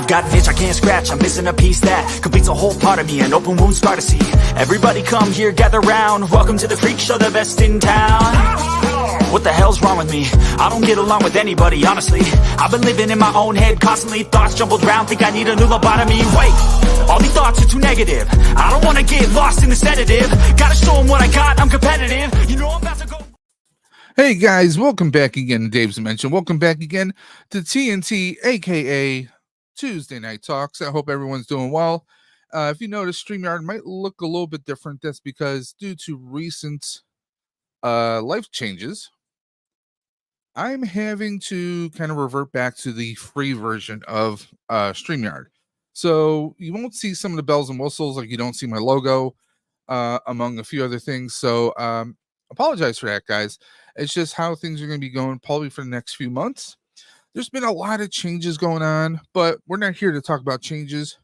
I've got an itch I can't scratch, I'm missing a piece that completes a whole part of me, an open wound scar to see. Everybody come here, gather round, welcome to the freak show, the best in town. What the hell's wrong with me? I don't get along with anybody, honestly. I've been living in my own head constantly, thoughts jumbled round, think I need a new lobotomy. Wait, all these thoughts are too negative. I don't wanna get lost in the sedative. Gotta show them what I got, I'm competitive. You know I'm about to go. Hey guys, welcome back again to Dave's Dimension. Welcome back again to TNT, aka Tuesday Night Talks. I hope everyone's doing well. If you notice, StreamYard might look a little bit different. That's because due to recent life changes, I'm having to kind of revert back to the free version of StreamYard. So you won't see some of the bells and whistles, like you don't see my logo, among a few other things. So apologize for that, guys. It's just how things are going to be going probably for the next few months. There's been a lot of changes going on, but we're not here to talk about changes.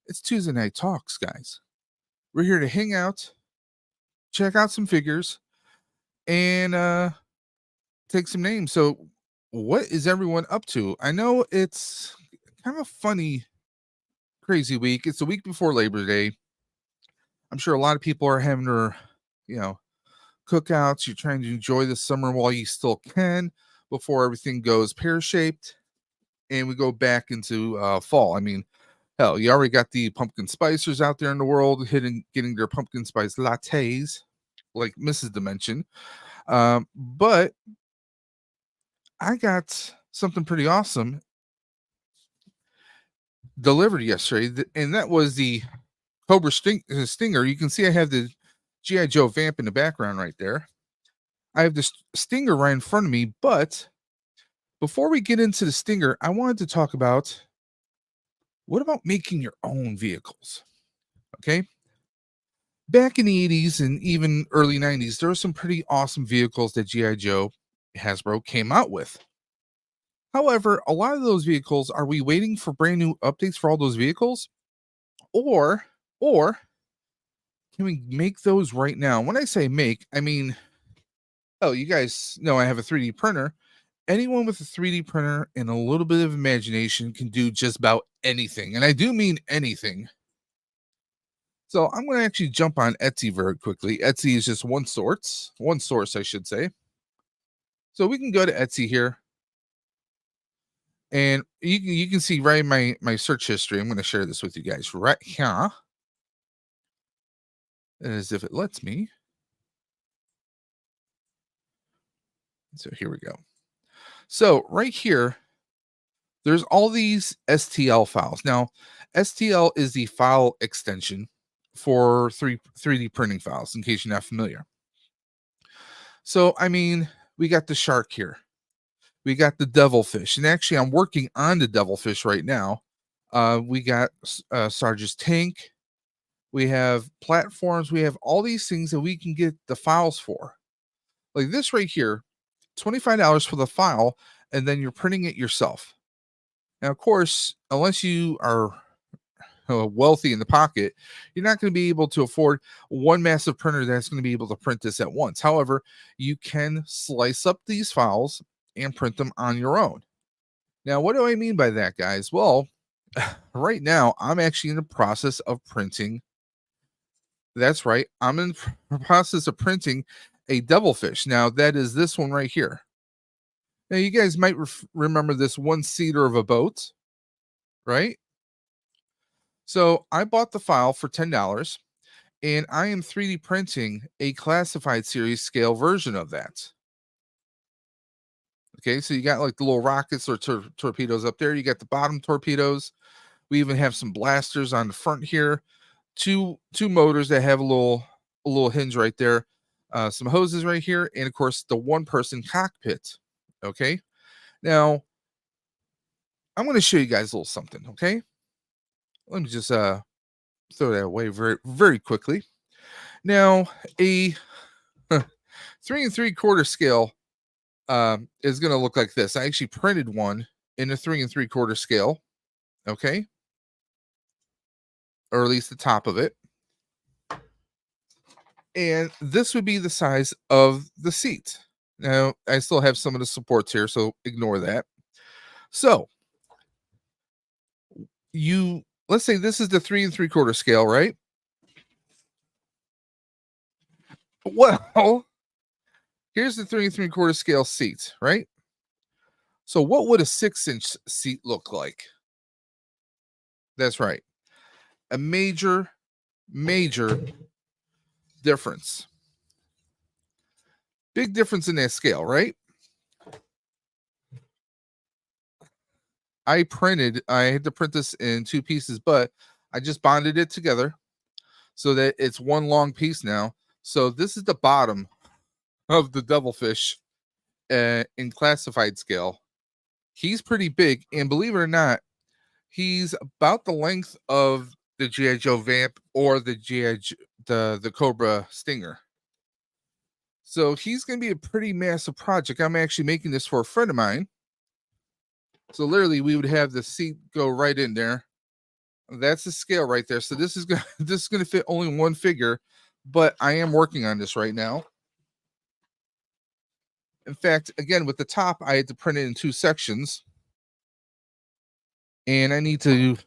It's Tuesday Night Talks, guys. We're here to hang out, check out some figures, and take some names. So what is everyone up to? I know it's kind of a funny, crazy week. It's the week before Labor Day. I'm sure a lot of people are having their, cookouts. You're trying to enjoy the summer while you still can before everything goes pear-shaped and we go back into fall. I mean, hell, you already got the pumpkin spicers out there in the world getting their pumpkin spice lattes, like Mrs. Dimension. But I got something pretty awesome delivered yesterday, and that was the Cobra Stinger. You can see I have the G.I. Joe VAMP in the background right there. I have the Stinger right in front of me, but before we get into the Stinger, I wanted to talk about what about making your own vehicles? Okay. Back in the 80s and even early 90s, there were some pretty awesome vehicles that G.I. Joe Hasbro came out with. However, a lot of those vehicles, are we waiting for brand new updates for all those vehicles? Or can we make those right now? When I say make, I mean, you guys know I have a 3D printer. Anyone with a 3D printer and a little bit of imagination can do just about anything. And I do mean anything. So I'm going to actually jump on Etsy very quickly. Etsy is just one source, I should say. So we can go to Etsy here. And you can see right in my search history. I'm going to share this with you guys right here. As if it lets me. So here we go. So right here, there's all these STL files. Now, STL is the file extension for 3D printing files, in case you're not familiar. So, I mean, we got the shark here. We got the devilfish. And actually, I'm working on the devilfish right now. We got Sarge's tank. We have platforms. We have all these things that we can get the files for. Like this right here, $25 for the file, and then you're printing it yourself. Now, of course, unless you are wealthy in the pocket, you're not going to be able to afford one massive printer that's going to be able to print this at once. However, you can slice up these files and print them on your own. Now, what do I mean by that, guys? Well, right now, I'm actually in the process of printing. That's right. I'm in the process of printing a devilfish. Now, that is this one right here. Now, you guys might remember this one-seater of a boat, right? So I bought the file for $10, and I am 3D printing a classified series scale version of that. Okay, so you got like the little rockets or torpedoes up there. You got the bottom torpedoes. We even have some blasters on the front here. Two motors that have a little hinge right there. Some hoses right here, and of course the one-person cockpit. Okay, now I'm going to show you guys a little something. Okay, let me just throw that away very, very quickly. Now, a 3 3/4 scale is going to look like this. I actually printed one in a 3 3/4 scale. Okay, or at least the top of it. And this would be the size of the seat. Now, I still have some of the supports here, so ignore that. So, let's say this is the 3 3/4 scale, right? Well, here's the 3 3/4 scale seat, right? So what would a 6-inch seat look like? That's right. A major, major difference. Big difference in that scale, right? I had to print this in 2 pieces, but I just bonded it together so that it's one long piece now. So this is the bottom of the devilfish in classified scale. He's pretty big, and believe it or not, he's about the length of the GI Joe Vamp or the the Cobra Stinger. So he's going to be a pretty massive project. I'm actually making this for a friend of mine. So literally, we would have the seat go right in there. That's the scale right there. So this is going this is going to fit only one figure, but I am working on this right now. In fact, again, with the top, I had to print it in 2 sections, and I need to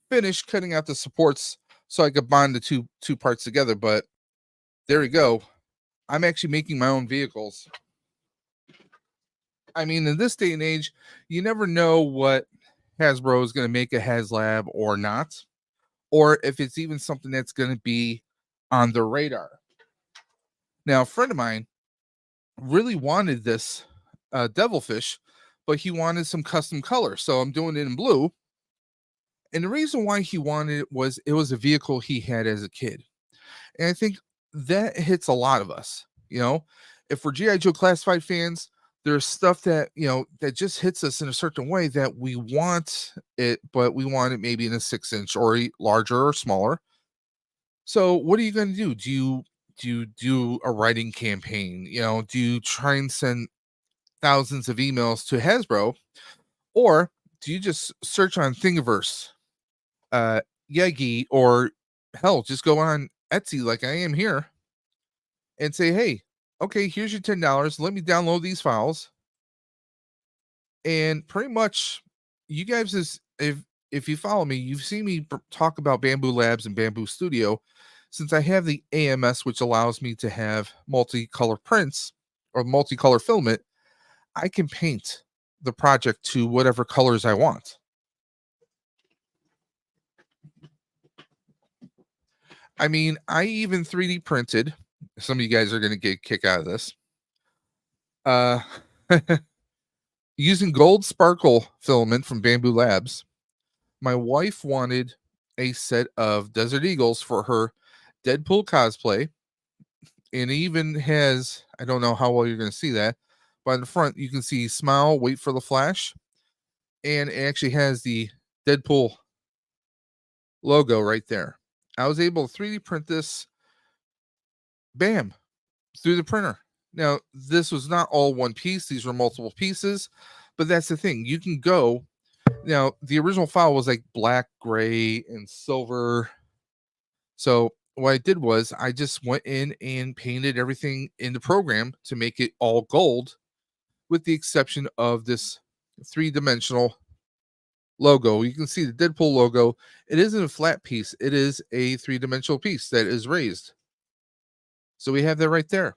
finish cutting out the supports so I could bond the two parts together. But there we go. I'm actually making my own vehicles. I mean, in this day and age, you never know what Hasbro is going to make a HasLab or not, or if it's even something that's going to be on the radar. Now, a friend of mine really wanted this devilfish, but he wanted some custom color. So I'm doing it in blue. And the reason why he wanted it was a vehicle he had as a kid. And I think that hits a lot of us. You know, if we're GI Joe classified fans, there's stuff that that just hits us in a certain way that we want it, but we want it maybe in a 6-inch or larger or smaller. So what are you going to do? Do you do a writing campaign? Do you try and send thousands of emails to Hasbro, or do you just search on Thingiverse, Yegi, or hell, just go on Etsy like I am here and say, hey, okay, here's your $10. Let me download these files. And pretty much, you guys, if you follow me, you've seen me talk about Bamboo Labs and Bamboo Studio. Since I have the AMS, which allows me to have multicolor prints or multicolor filament, I can paint the project to whatever colors I want. I mean, I even 3D printed. Some of you guys are going to get a kick out of this. Using gold sparkle filament from Bamboo Labs, my wife wanted a set of Desert Eagles for her Deadpool cosplay. And it even has, I don't know how well you're going to see that, but in the front, you can see smile, wait for the flash. And it actually has the Deadpool logo right there. I was able to 3D print this, bam, through the printer. Now, this was not all one piece. These were multiple pieces, but that's the thing. You can go. Now, the original file was like black, gray, and silver. So what I did was I just went in and painted everything in the program to make it all gold, with the exception of this 3-dimensional logo. You can see the Deadpool logo. It isn't a flat piece. It is a 3-dimensional piece that is raised. So we have that right there.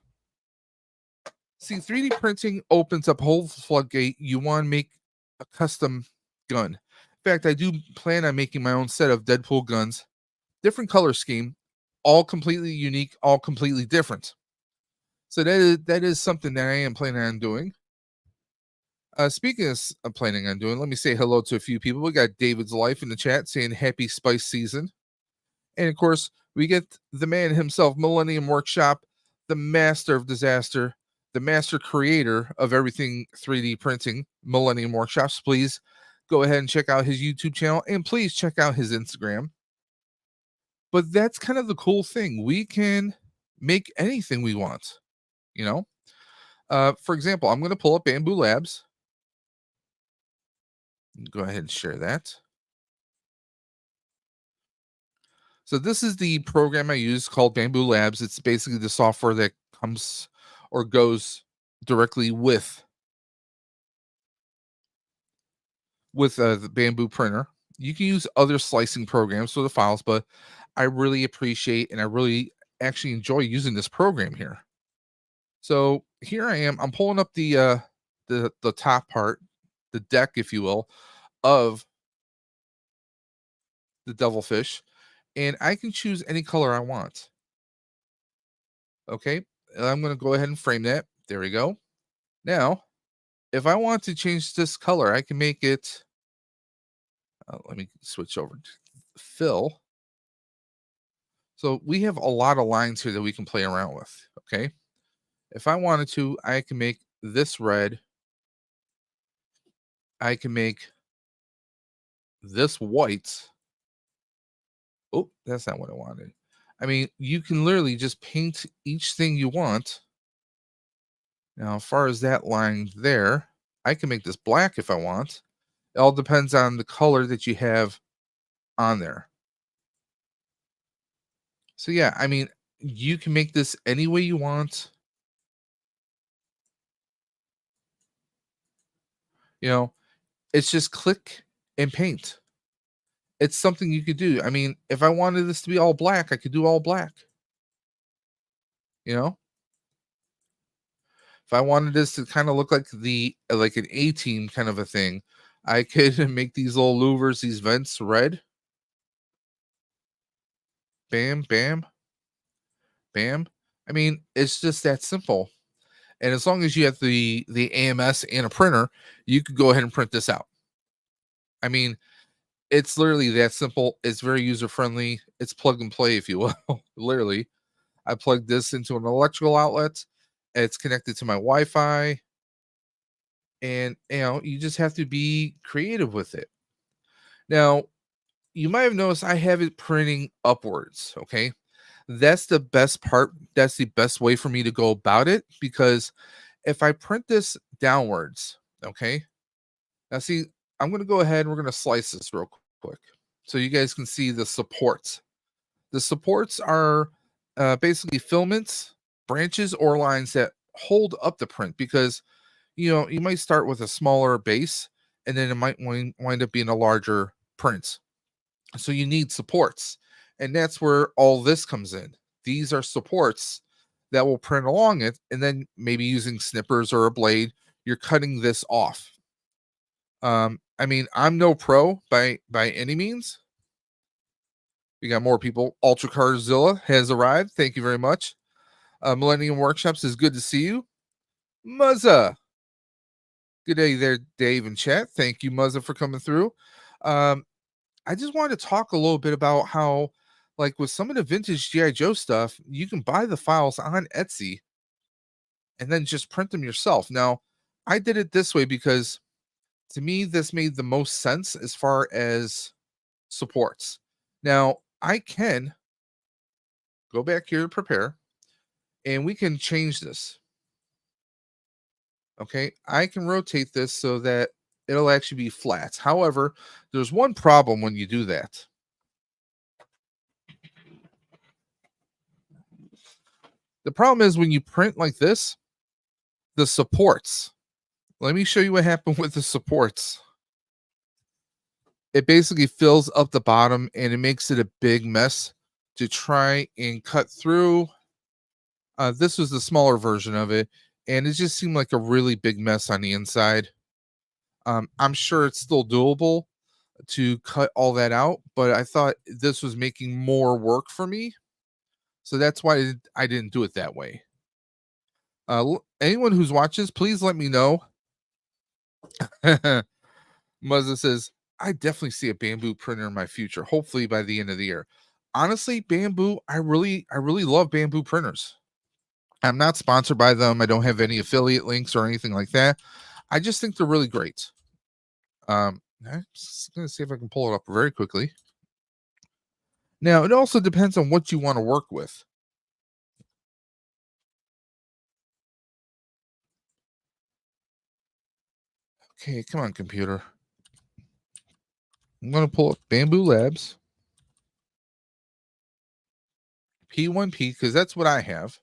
See, 3D printing opens up a whole floodgate. You want to make a custom gun. In fact, I do plan on making my own set of Deadpool guns, different color scheme, all completely unique, all completely different. So that is something that I am planning on doing. Speaking of planning on doing, let me say hello to a few people. We got David's Life in the chat saying happy spice season. And of course, we get the man himself, Millennium Workshop, the master of disaster, the master creator of everything 3D printing, Millennium Workshops. Please go ahead and check out his YouTube channel, and please check out his Instagram. But that's kind of the cool thing. We can make anything we want, you know? For example, I'm going to pull up Bamboo Labs. Go ahead and share that. So this is the program I use called Bamboo Labs. It's basically the software that comes or goes directly with with the Bamboo printer. You can use other slicing programs for the files, but I really appreciate and I really actually enjoy using this program here. So here I am. I'm pulling up the top part, the deck, if you will, of the devilfish, and I can choose any color I want. Okay, and I'm going to go ahead and frame that. There we go. Now, if I want to change this color, I can make it. Let me switch over to fill. So we have a lot of lines here that we can play around with. Okay, if I wanted to, I can make this red. I can make this white. Oh, that's not what I wanted. I mean, you can literally just paint each thing you want. Now, as far as that line there, I can make this black if I want. It all depends on the color that you have on there. So yeah, I mean, you can make this any way you want. You know, it's just click and paint. It's something you could do. I mean, if I wanted this to be all black, I could do all black. You know, if I wanted this to kind of look like the like an A team kind of a thing, I could make these little louvers, these vents red. Bam, bam, bam. I mean, it's just that simple. And as long as you have the AMS and a printer, you could go ahead and print this out. I mean, it's literally that simple. It's very user friendly. It's plug and play, if you will. Literally, I plugged this into an electrical outlet. It's connected to my Wi-Fi, and you just have to be creative with it. Now, you might have noticed I have it printing upwards. Okay, that's the best part. That's the best way for me to go about it, because if I print this downwards, okay, now see, I'm going to go ahead and we're going to slice this real quick so you guys can see the supports. The supports are basically filaments, branches, or lines that hold up the print, because you might start with a smaller base and then it might wind up being a larger print. So you need supports, and that's where all this comes in. These are supports that will print along it, and then maybe using snippers or a blade, you're cutting this off. I mean, I'm no pro by any means. We got more people. Ultra Carzilla has arrived. Thank you very much. Millennium Workshops is good to see you. Muzza. Good day there, Dave and chat. Thank you, Muzza, for coming through. I just wanted to talk a little bit about how, like with some of the vintage G.I. Joe stuff, you can buy the files on Etsy and then just print them yourself. Now, I did it this way because to me, this made the most sense as far as supports. Now, I can go back here to prepare and we can change this. Okay, I can rotate this so that it'll actually be flat. However, there's one problem when you do that. The problem is when you print like this, the supports. Let me show you what happened with the supports. It basically fills up the bottom and it makes it a big mess to try and cut through. This was the smaller version of it, and it just seemed like a really big mess on the inside. I'm sure it's still doable to cut all that out, but I thought this was making more work for me. So that's why I didn't do it that way. Anyone who's watching this, please let me know. Muzza says, I definitely see a bamboo printer in my future, hopefully by the end of the year. Honestly, bamboo, I really love bamboo printers. I'm not sponsored by them. I don't have any affiliate links or anything like that. I just think they're really great. I'm just going to see if I can pull it up very quickly. Now, it also depends on what you want to work with. Okay, come on, computer. I'm going to pull up Bamboo Labs P1P because that's what I have.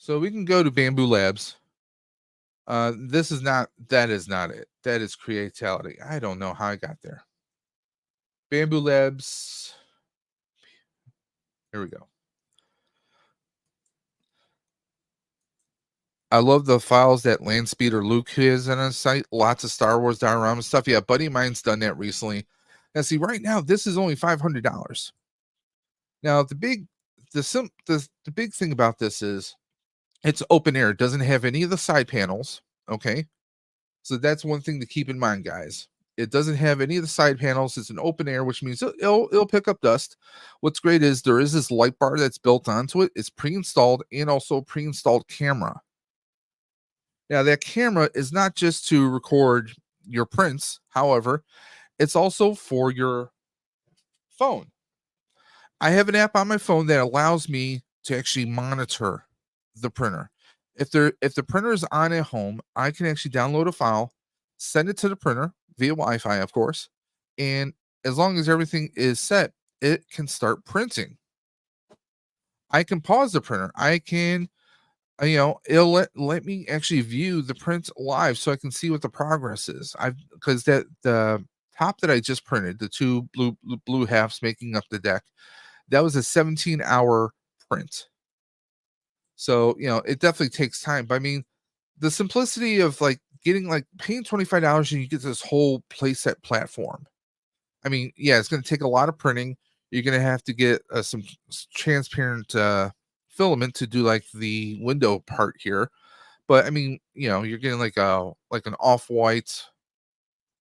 So we can go to Bamboo Labs. This is not, that is not it. That is Creatality. I don't know how I got there. Bamboo Labs. Here we go. I love the files that Landspeeder Luke has on his site. Lots of Star Wars diorama stuff. Yeah, buddy of mine's done that recently. Now, see, right now this is only $500. Now, the big thing about this is it's open air. It doesn't have any of the side panels. Okay, so that's one thing to keep in mind, guys. It doesn't have any of the side panels. It's an open air, which means it'll pick up dust. What's great is there is this light bar that's built onto it. It's pre-installed and also pre-installed camera. Now, that camera is not just to record your prints, however, it's also for your phone. I have an app on my phone that allows me to actually monitor the printer. If the printer is on at home, I can actually download a file, send it to the printer via Wi-Fi, of course, and as long as everything is set, it can start printing. I can pause the printer. I can it'll let me actually view the print live so I can see what the progress is. Because that the top that I just printed, the two blue halves making up the deck, that was a 17-hour print. So, it definitely takes time. But I mean, the simplicity of like getting like paying $25 and you get this whole playset platform. I mean, yeah, it's going to take a lot of printing. You're going to have to get some transparent filament to do like the window part here. But I mean, you're getting like an off-white,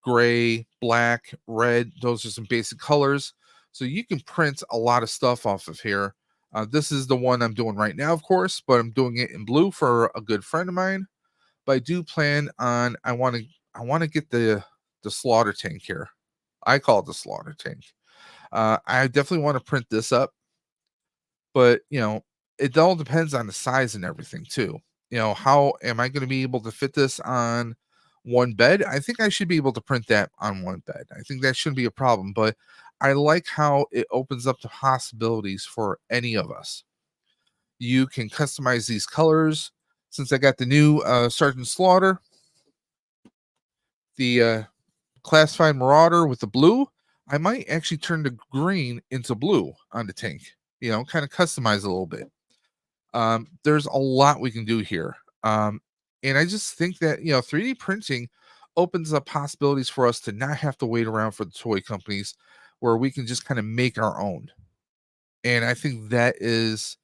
gray, black, red. Those are some basic colors. So you can print a lot of stuff off of here. This is the one I'm doing right now, of course, but I'm doing it in blue for a good friend of mine. But I do plan on I want to get the slaughter tank here. I call it the slaughter tank. I definitely want to print this up, but it all depends on the size and everything too. How am I going to be able to fit this on one bed? I think I should be able to print that on one bed. I think that shouldn't be a problem, but I like how it opens up the possibilities for any of us. You can customize these colors. Since I got the new Sergeant Slaughter, the Classified Marauder with the blue, I might actually turn the green into blue on the tank. Kind of customize a little bit. There's a lot we can do here. And I just think that 3D printing opens up possibilities for us to not have to wait around for the toy companies, where we can just kind of make our own. And I think that is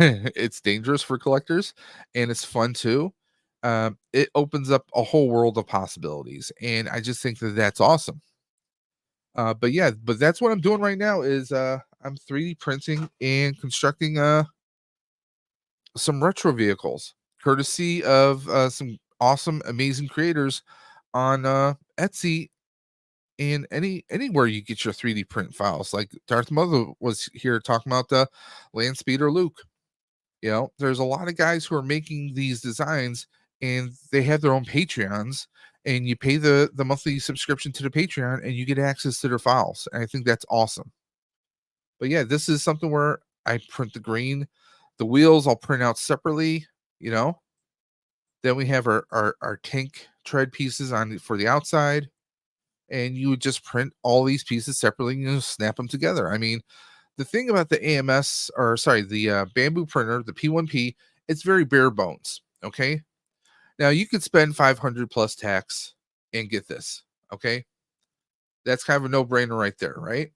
it's dangerous for collectors, and it's fun too. It opens up a whole world of possibilities, and I just think that that's awesome. But yeah, but that's what I'm doing right now is I'm 3D printing and constructing some retro vehicles, courtesy of some awesome, amazing creators on Etsy and anywhere you get your 3D print files. Like Darth Mother was here talking about the Landspeeder Luke. There's a lot of guys who are making these designs, and they have their own Patreons, and you pay the monthly subscription to the Patreon and you get access to their files. And I think that's awesome. But yeah, this is something where I print the green. The wheels I'll print out separately. Then we have our tank tread pieces on for the outside, and you would just print all these pieces separately and snap them together. I mean, the thing about the AMS, or sorry, the bamboo printer, the P1P, it's very bare bones. Okay, now you could spend 500 plus tax and get this. Okay, that's kind of a no-brainer right there, right?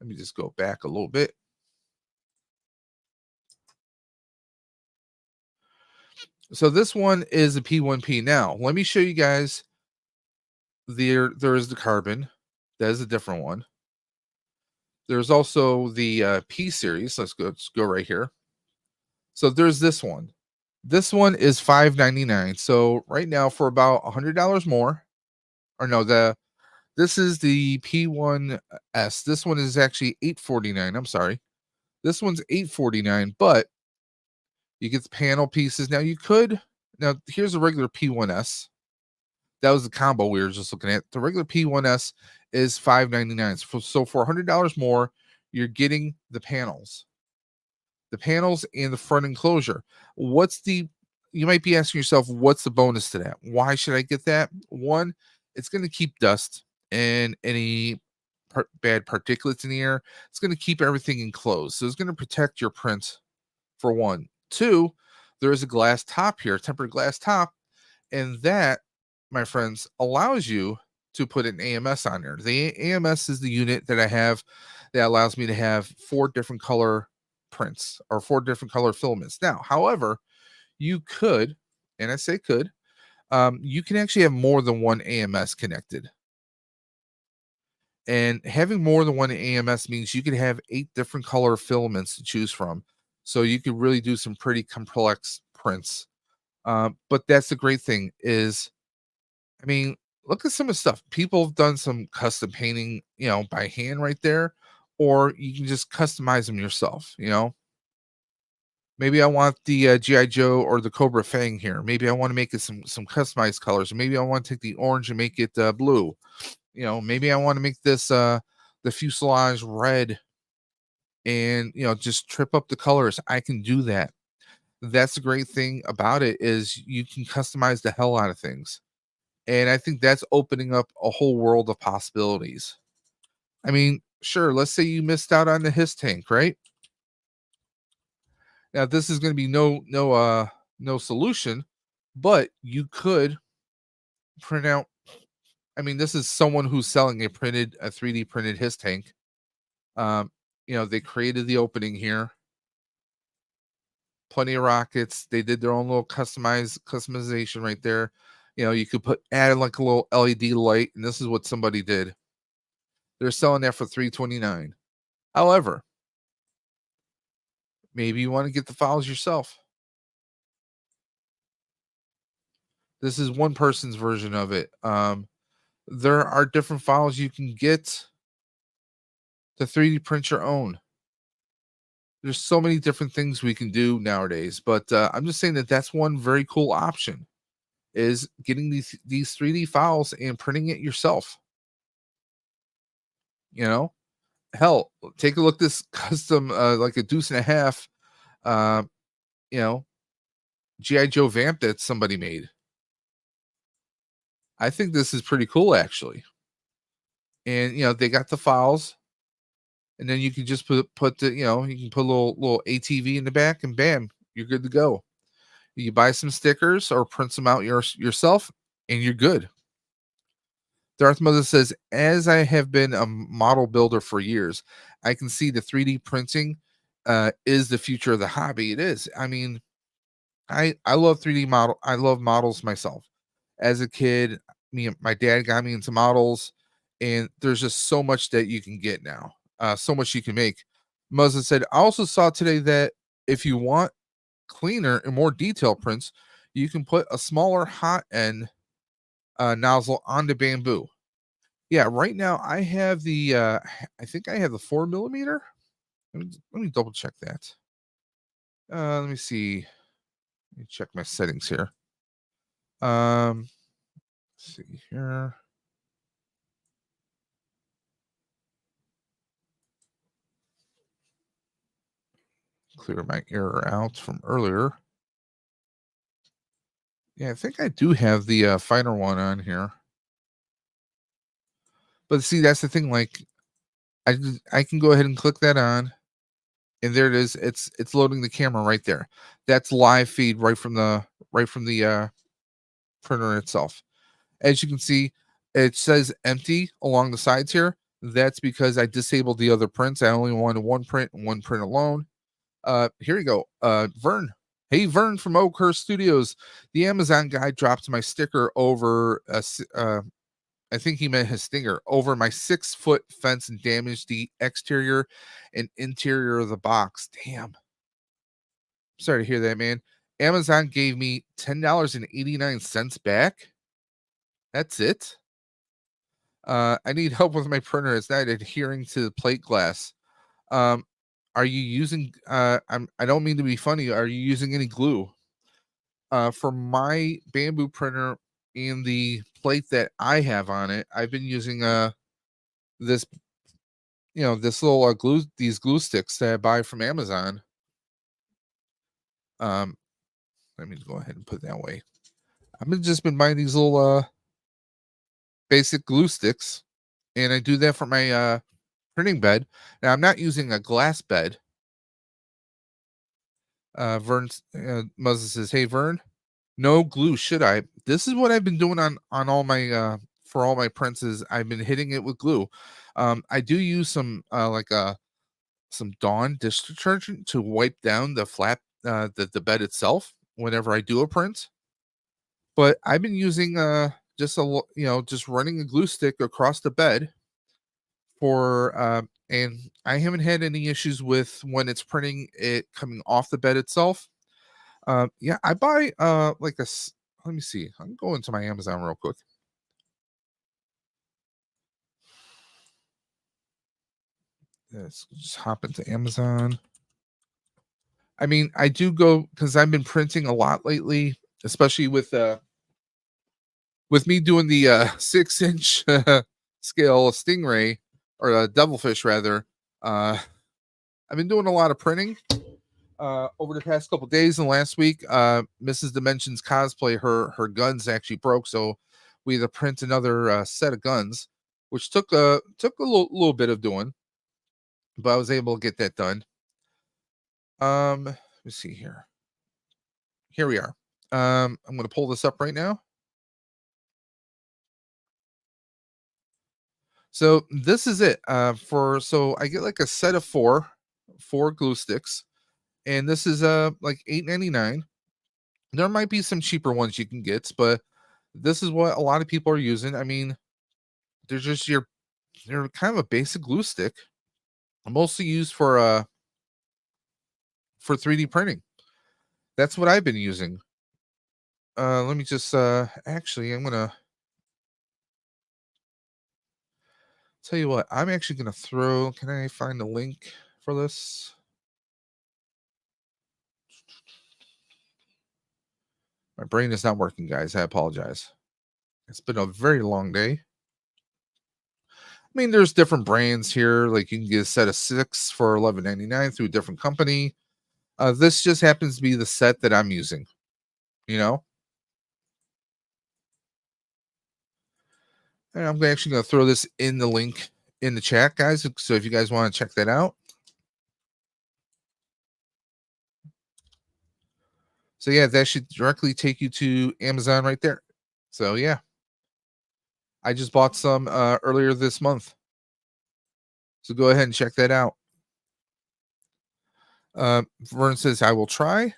Let me just go back a little bit. So this one is a P1P. Now, let me show you guys. There is the carbon. That is a different one. There's also the P series. Let's go right here. So there's this one. This one is $5.99. So right now for about $100 more, or no, this is the P1S. This one is actually $8.49. I'm sorry. This one's $8.49, but you get the panel pieces. Now here's a regular P1S. That was the combo we were just looking at. The regular P1S is $5.99. So for $100 more, you're getting the panels. the panels and the front enclosure. What's the You might be asking yourself, what's the bonus to that? Why should I get that? One, it's going to keep dust and any bad particulates in the air. It's going to keep everything enclosed. So it's going to protect your print for one. Two, there is a glass top here, tempered glass top, and that, my friends, allows you to put an AMS on there. The AMS is the unit that I have that allows me to have 4 different color prints or 4 different color filaments. Now, however, you could, and I say could, you can actually have more than one AMS connected. And having more than one AMS means you can have 8 different color filaments to choose from. So you could really do some pretty complex prints. But that's the great thing is, I mean, look at some of the stuff. People have done some custom painting, by hand right there, or you can just customize them yourself. Maybe I want the GI Joe or the Cobra Fang here. Maybe I want to make it some customized colors. Maybe I want to take the orange and make it blue. Maybe I want to make this the fuselage red and just trip up the colors. I can do that. That's the great thing about it is you can customize the hell out of things. And I think that's opening up a whole world of possibilities. I mean, sure, let's say you missed out on the his tank, right? Now this is going to be no solution, but you could print out. I mean, this is someone who's selling a 3D printed his tank. They created the opening here. Plenty of rockets. They did their own little customization right there. You could add like a little LED light, and this is what somebody did. They're selling that for $329. However, maybe you want to get the files yourself. This is one person's version of it. There are different files you can get to 3D print your own. There's so many different things we can do nowadays, but I'm just saying that that's one very cool option is getting these 3D files and printing it yourself. Hell, take a look at this custom like a deuce and a half you know GI Joe VAMP that somebody made. I think this is pretty cool actually. And they got the files, and then you can just put the you can put a little ATV in the back, and bam, you're good to go. You buy some stickers or print them out yourself, and you're good. Darth Mother says, as I have been a model builder for years, I can see the 3D printing is the future of the hobby. It is. I mean, I love 3D model. I love models myself. As a kid, my dad got me into models, and there's just so much that you can get now. So much you can make. Muzza said, I also saw today that if you want cleaner and more detailed prints, you can put a smaller hot end nozzle on the bamboo. Yeah, right now I have the I think I have the 4 millimeter. Let me double check that. Let me see. Let me check my settings here. Let's see here. Clear my error out from earlier. Yeah, I think I do have the finer one on here. But see, that's the thing. Like, I can go ahead and click that on, and there it is. It's loading the camera right there. That's live feed right from the printer itself. As you can see, it says empty along the sides here. That's because I disabled the other prints. I only wanted one print and one print alone. Here you go. Vern. Hey, Vern from Oakhurst Studios. The Amazon guy dropped my sticker over I think he meant his stinger over my 6-foot fence and damaged the exterior and interior of the box. Damn. Sorry to hear that, man. Amazon gave me $10.89 back. That's it. I need help with my printer. It's not adhering to the plate glass. Are you using I don't mean to be funny. Are you using any glue? For my bamboo printer and the plate that I have on it, I've been using this this little these glue sticks that I buy from Amazon. Um, let me go ahead and put it that way. I've just been buying these little basic glue sticks, and I do that for my printing bed. Now I'm not using a glass bed. Vern Moses says, "Hey Vern, no glue, should I?" This is what I've been doing on all my for all my prints. Is I've been hitting it with glue. I do use some some Dawn dish detergent to wipe down the flap the bed itself whenever I do a print. But I've been using just just running a glue stick across the bed for and I haven't had any issues with when it's printing it coming off the bed itself. Yeah, I buy like let me see. I'm going to my Amazon real quick. Let's just hop into Amazon. I mean, I do go because I've been printing a lot lately, especially with me doing the 6-inch scale stingray or devilfish rather. I've been doing a lot of printing over the past couple days and last week. Mrs. Dimensions cosplay, her guns actually broke, so we had to print another set of guns, which took a little bit of doing, but I was able to get that done. Let me see here. Here we are. I'm going to pull this up right now. So this is it. So I get like a set of four glue sticks, and this is like $8.99. There might be some cheaper ones you can get, but this is what a lot of people are using. I mean, they're just they're kind of a basic glue stick, mostly used for 3D printing. That's what I've been using. Let me just actually I'm gonna tell you what, I'm actually gonna throw, can I find the link for this? My brain is not working, guys. I apologize. It's been a very long day. I mean, there's different brands here. Like you can get a set of 6 for $11.99 through a different company. This just happens to be the set that I'm using, you know? And I'm actually going to throw this in the link in the chat, guys. So if you guys want to check that out. So yeah, that should directly take you to Amazon right there. So yeah, I just bought some earlier this month. So go ahead and check that out. Vern says, I will try.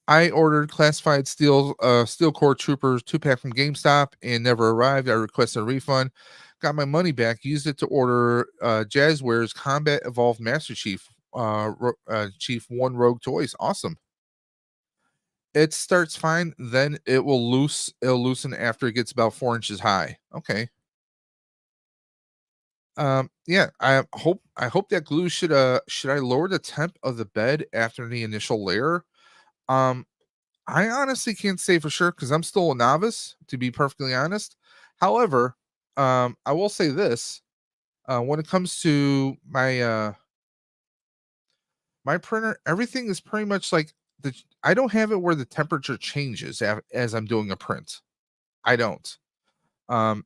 I ordered classified steel core troopers 2-pack from GameStop and never arrived. I requested a refund. Got my money back. Used it to order Jazzware's Combat Evolved Master Chief Chief 1 Rogue Toys. Awesome. It starts fine, then it'll loosen after it gets about 4 inches high. Okay. Yeah, I hope that glue should I lower the temp of the bed after the initial layer? Um, I honestly can't say for sure because I'm still a novice, to be perfectly honest. However, I will say this: when it comes to my printer, everything is pretty much like I don't have it where the temperature changes as I'm doing a print. I don't. Um,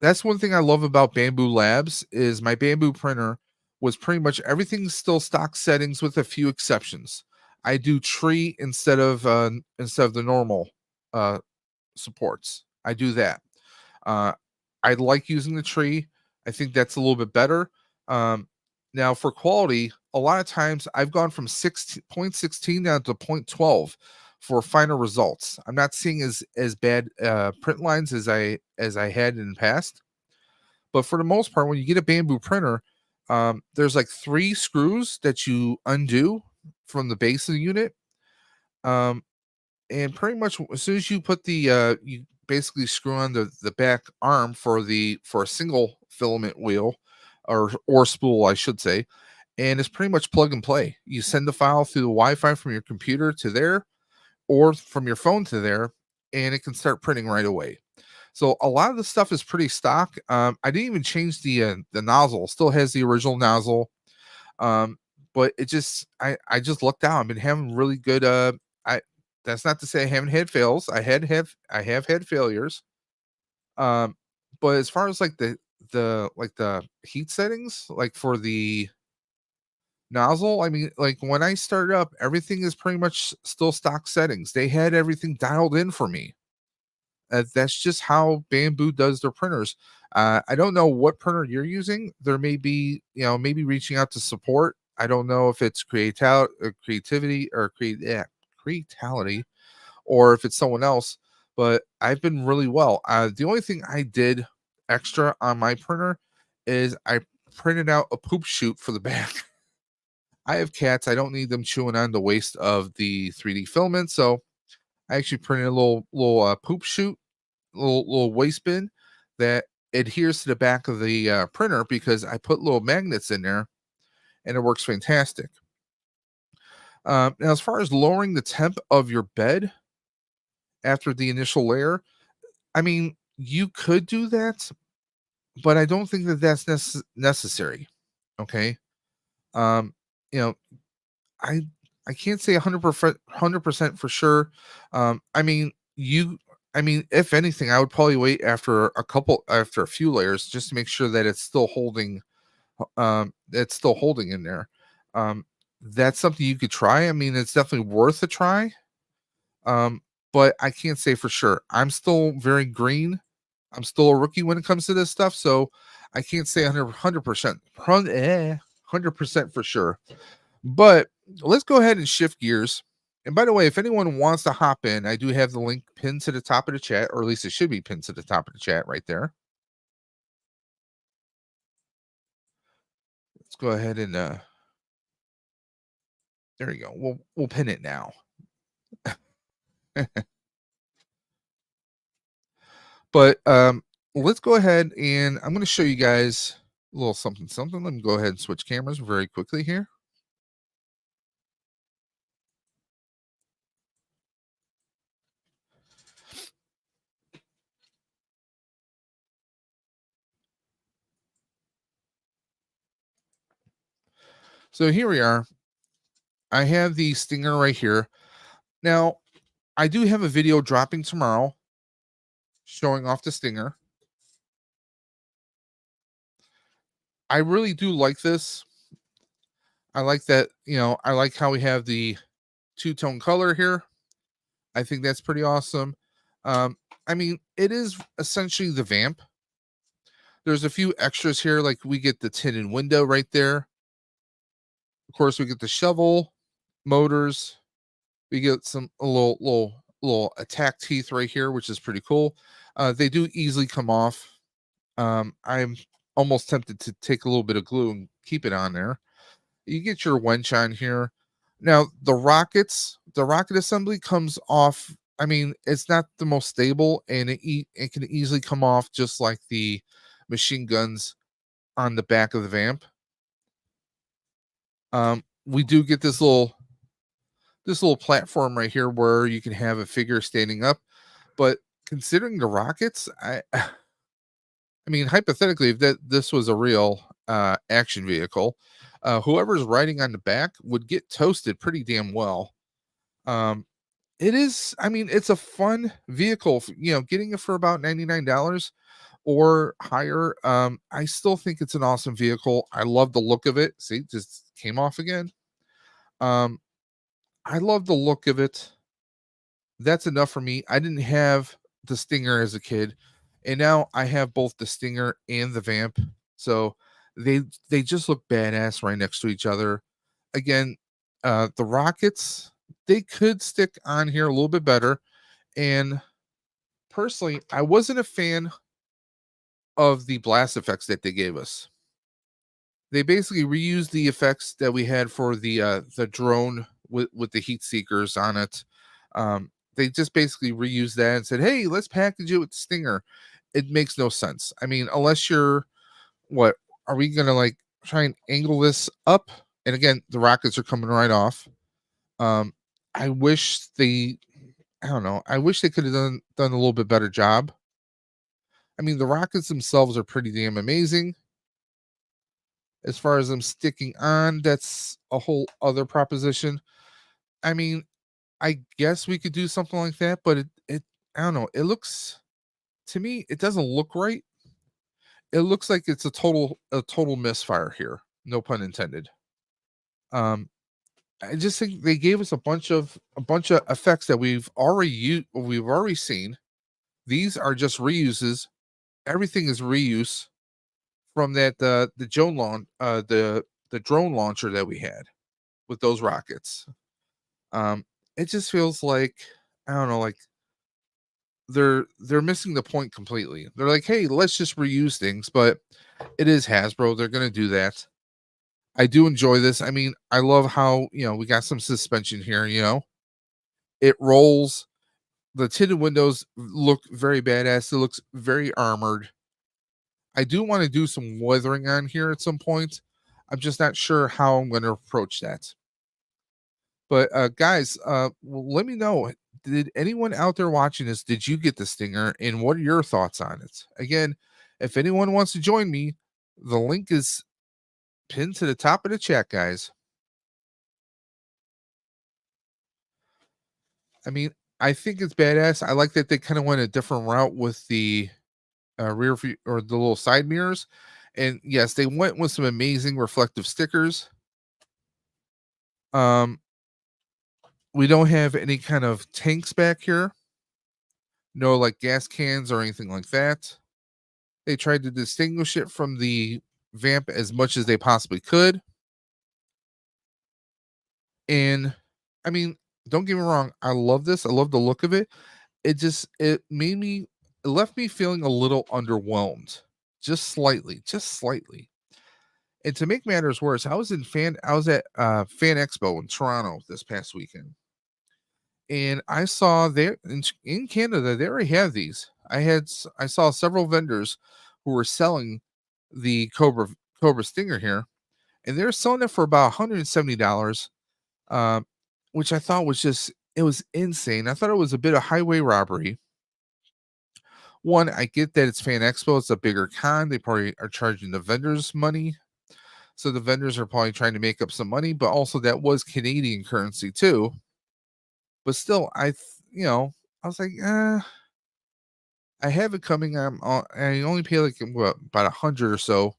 that's one thing I love about Bamboo Labs is my Bamboo printer was pretty much everything's still stock settings with a few exceptions. I do tree instead of the normal uh, supports. I do that. Uh, I like using the tree. I think that's a little bit better. Um, Now for quality, a lot of times I've gone from 6.16 down to 0.12 for final results. I'm not seeing as bad print lines as I had in the past. But for the most part, when you get a Bamboo printer, there's like 3 screws that you undo from the base of the unit. Um, and pretty much as soon as you put you basically screw on the back arm for a single filament wheel or spool, I should say, and it's pretty much plug and play. You send the file through the Wi-Fi from your computer to there, or from your phone to there, and it can start printing right away. So a lot of the stuff is pretty stock. I didn't even change the nozzle; still has the original nozzle. Um, but it just I just lucked out. I've been having really good I that's not to say I haven't had fails. I have had failures. Um but as far as like the heat settings, like for the nozzle, I mean, like when I started up, everything is pretty much still stock settings. They had everything dialed in for me. That's just how Bamboo does their printers. I don't know what printer you're using. There may be, maybe reaching out to support. I don't know if it's creativity or creatality, or if it's someone else. But I've been really well. The only thing I did extra on my printer is I printed out a poop chute for the back. I have cats. I don't need them chewing on the waste of the 3D filament, so I actually printed a little poop chute, little waste bin that adheres to the back of the printer because I put little magnets in there, and it works fantastic. Now, as far as lowering the temp of your bed after the initial layer, I mean, you could do that, but I don't think that that's necessary. Okay. Um, you know, I I can't say 100% for sure. I mean, if anything, I would probably wait after a few layers just to make sure that it's still holding in there. Um, that's something you could try. I mean, it's definitely worth a try. Um, but I can't say for sure. I'm still very green. I'm still a rookie when it comes to this stuff, so I can't say 100%, 100% for sure. But let's go ahead and shift gears. And by the way, if anyone wants to hop in, I do have the link pinned to the top of the chat, or at least it should be pinned to the top of the chat right there. Let's go ahead and there you go. We'll pin it now. But let's go ahead and I'm going to show you guys a little something something. Let me go ahead and switch cameras very quickly here. So here we are. I have the stinger right here. Now, I do have a video dropping tomorrow showing off the stinger. I really do like this. I like that, I like how we have the two-tone color here. I think that's pretty awesome. I mean, it is essentially the Vamp. There's a few extras here, like we get the tinted window right there. Of course, we get the shovel, motors. We get some a little attack teeth right here, which is pretty cool. They do easily come off. I'm almost tempted to take a little bit of glue and keep it on there. You get your wench on here. Now the rocket assembly comes off. I mean, it's not the most stable, and it can easily come off just like the machine guns on the back of the Vamp. We do get this little platform right here where you can have a figure standing up, but considering the rockets, I mean, hypothetically, if this was a real action vehicle, whoever's riding on the back would get toasted pretty damn well. Um, it is, I mean, it's a fun vehicle. Getting it for about $99 or higher. I still think it's an awesome vehicle. I love the look of it. See, just came off again. Um, I love the look of it. That's enough for me. I didn't have the Stinger as a kid, and now I have both the Stinger and the Vamp. So they just look badass right next to each other. Again, the rockets, they could stick on here a little bit better. And personally, I wasn't a fan of the blast effects that they gave us. They basically reused the effects that we had for the drone with the heat seekers on it. They just basically reused that and said, "Hey, let's package it with Stinger." It makes no sense. I mean, unless you're what are we gonna like try and angle this up? And again, the rockets are coming right off. Um, I wish they, I don't know. I wish they could have done a little bit better job. I mean, the rockets themselves are pretty damn amazing. As far as them sticking on, that's a whole other proposition. I mean, I guess we could do something like that, but it I don't know. It looks to me, it doesn't look right. It looks like it's a total misfire here. No pun intended. Um, I just think they gave us a bunch of effects that we've already seen. These are just reuses. Everything is reuse from that the the drone launcher that we had with those rockets. Um, it just feels like I don't know, like they're missing the point completely. They're like, hey, let's just reuse things, but it is Hasbro. They're gonna do that. I do enjoy this. I mean, I love how we got some suspension here. It rolls. The tinted windows look very badass. It looks very armored. I do want to do some weathering on here at some point. I'm just not sure how I'm going to approach that. But guys, let me know. Did anyone out there watching this? Did you get the stinger? And what are your thoughts on it? Again, if anyone wants to join me, the link is pinned to the top of the chat, guys. I mean, I think it's badass. I like that they kind of went a different route with the rear view or the little side mirrors. And yes, they went with some amazing reflective stickers. Um, we don't have any kind of tanks back here. No like gas cans or anything like that. They tried to distinguish it from the Vamp as much as they possibly could. And I mean, don't get me wrong, I love this. I love the look of it. It left me feeling a little underwhelmed. Just slightly. And to make matters worse, I was at Fan Expo in Toronto this past weekend. And I saw there in Canada they already have these. I saw several vendors who were selling the Cobra Stinger here, and they're selling it for about $170, um, which I thought was just it was insane. I thought it was a bit of highway robbery. One, I get that it's Fan Expo; it's a bigger con. They probably are charging the vendors money, so the vendors are probably trying to make up some money. But also, that was Canadian currency too. But still, I was like, I have it coming. I only pay like what about 100 or so,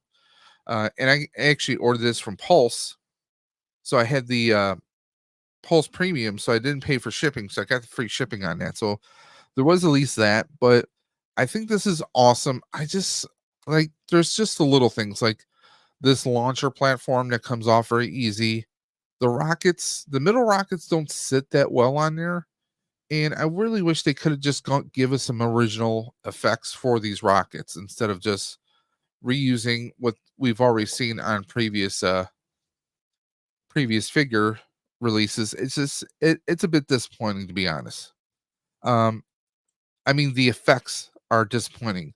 and I actually ordered this from Pulse, so I had the Pulse Premium, so I didn't pay for shipping, so I got the free shipping on that. So there was at least that, but I think this is awesome. I just like there's just the little things like this launcher platform that comes off very easy. The middle rockets don't sit that well on there. And I really wish they could have just give us some original effects for these rockets instead of just reusing what we've already seen on previous figure releases. It's a bit disappointing to be honest. Um, I mean the effects are disappointing.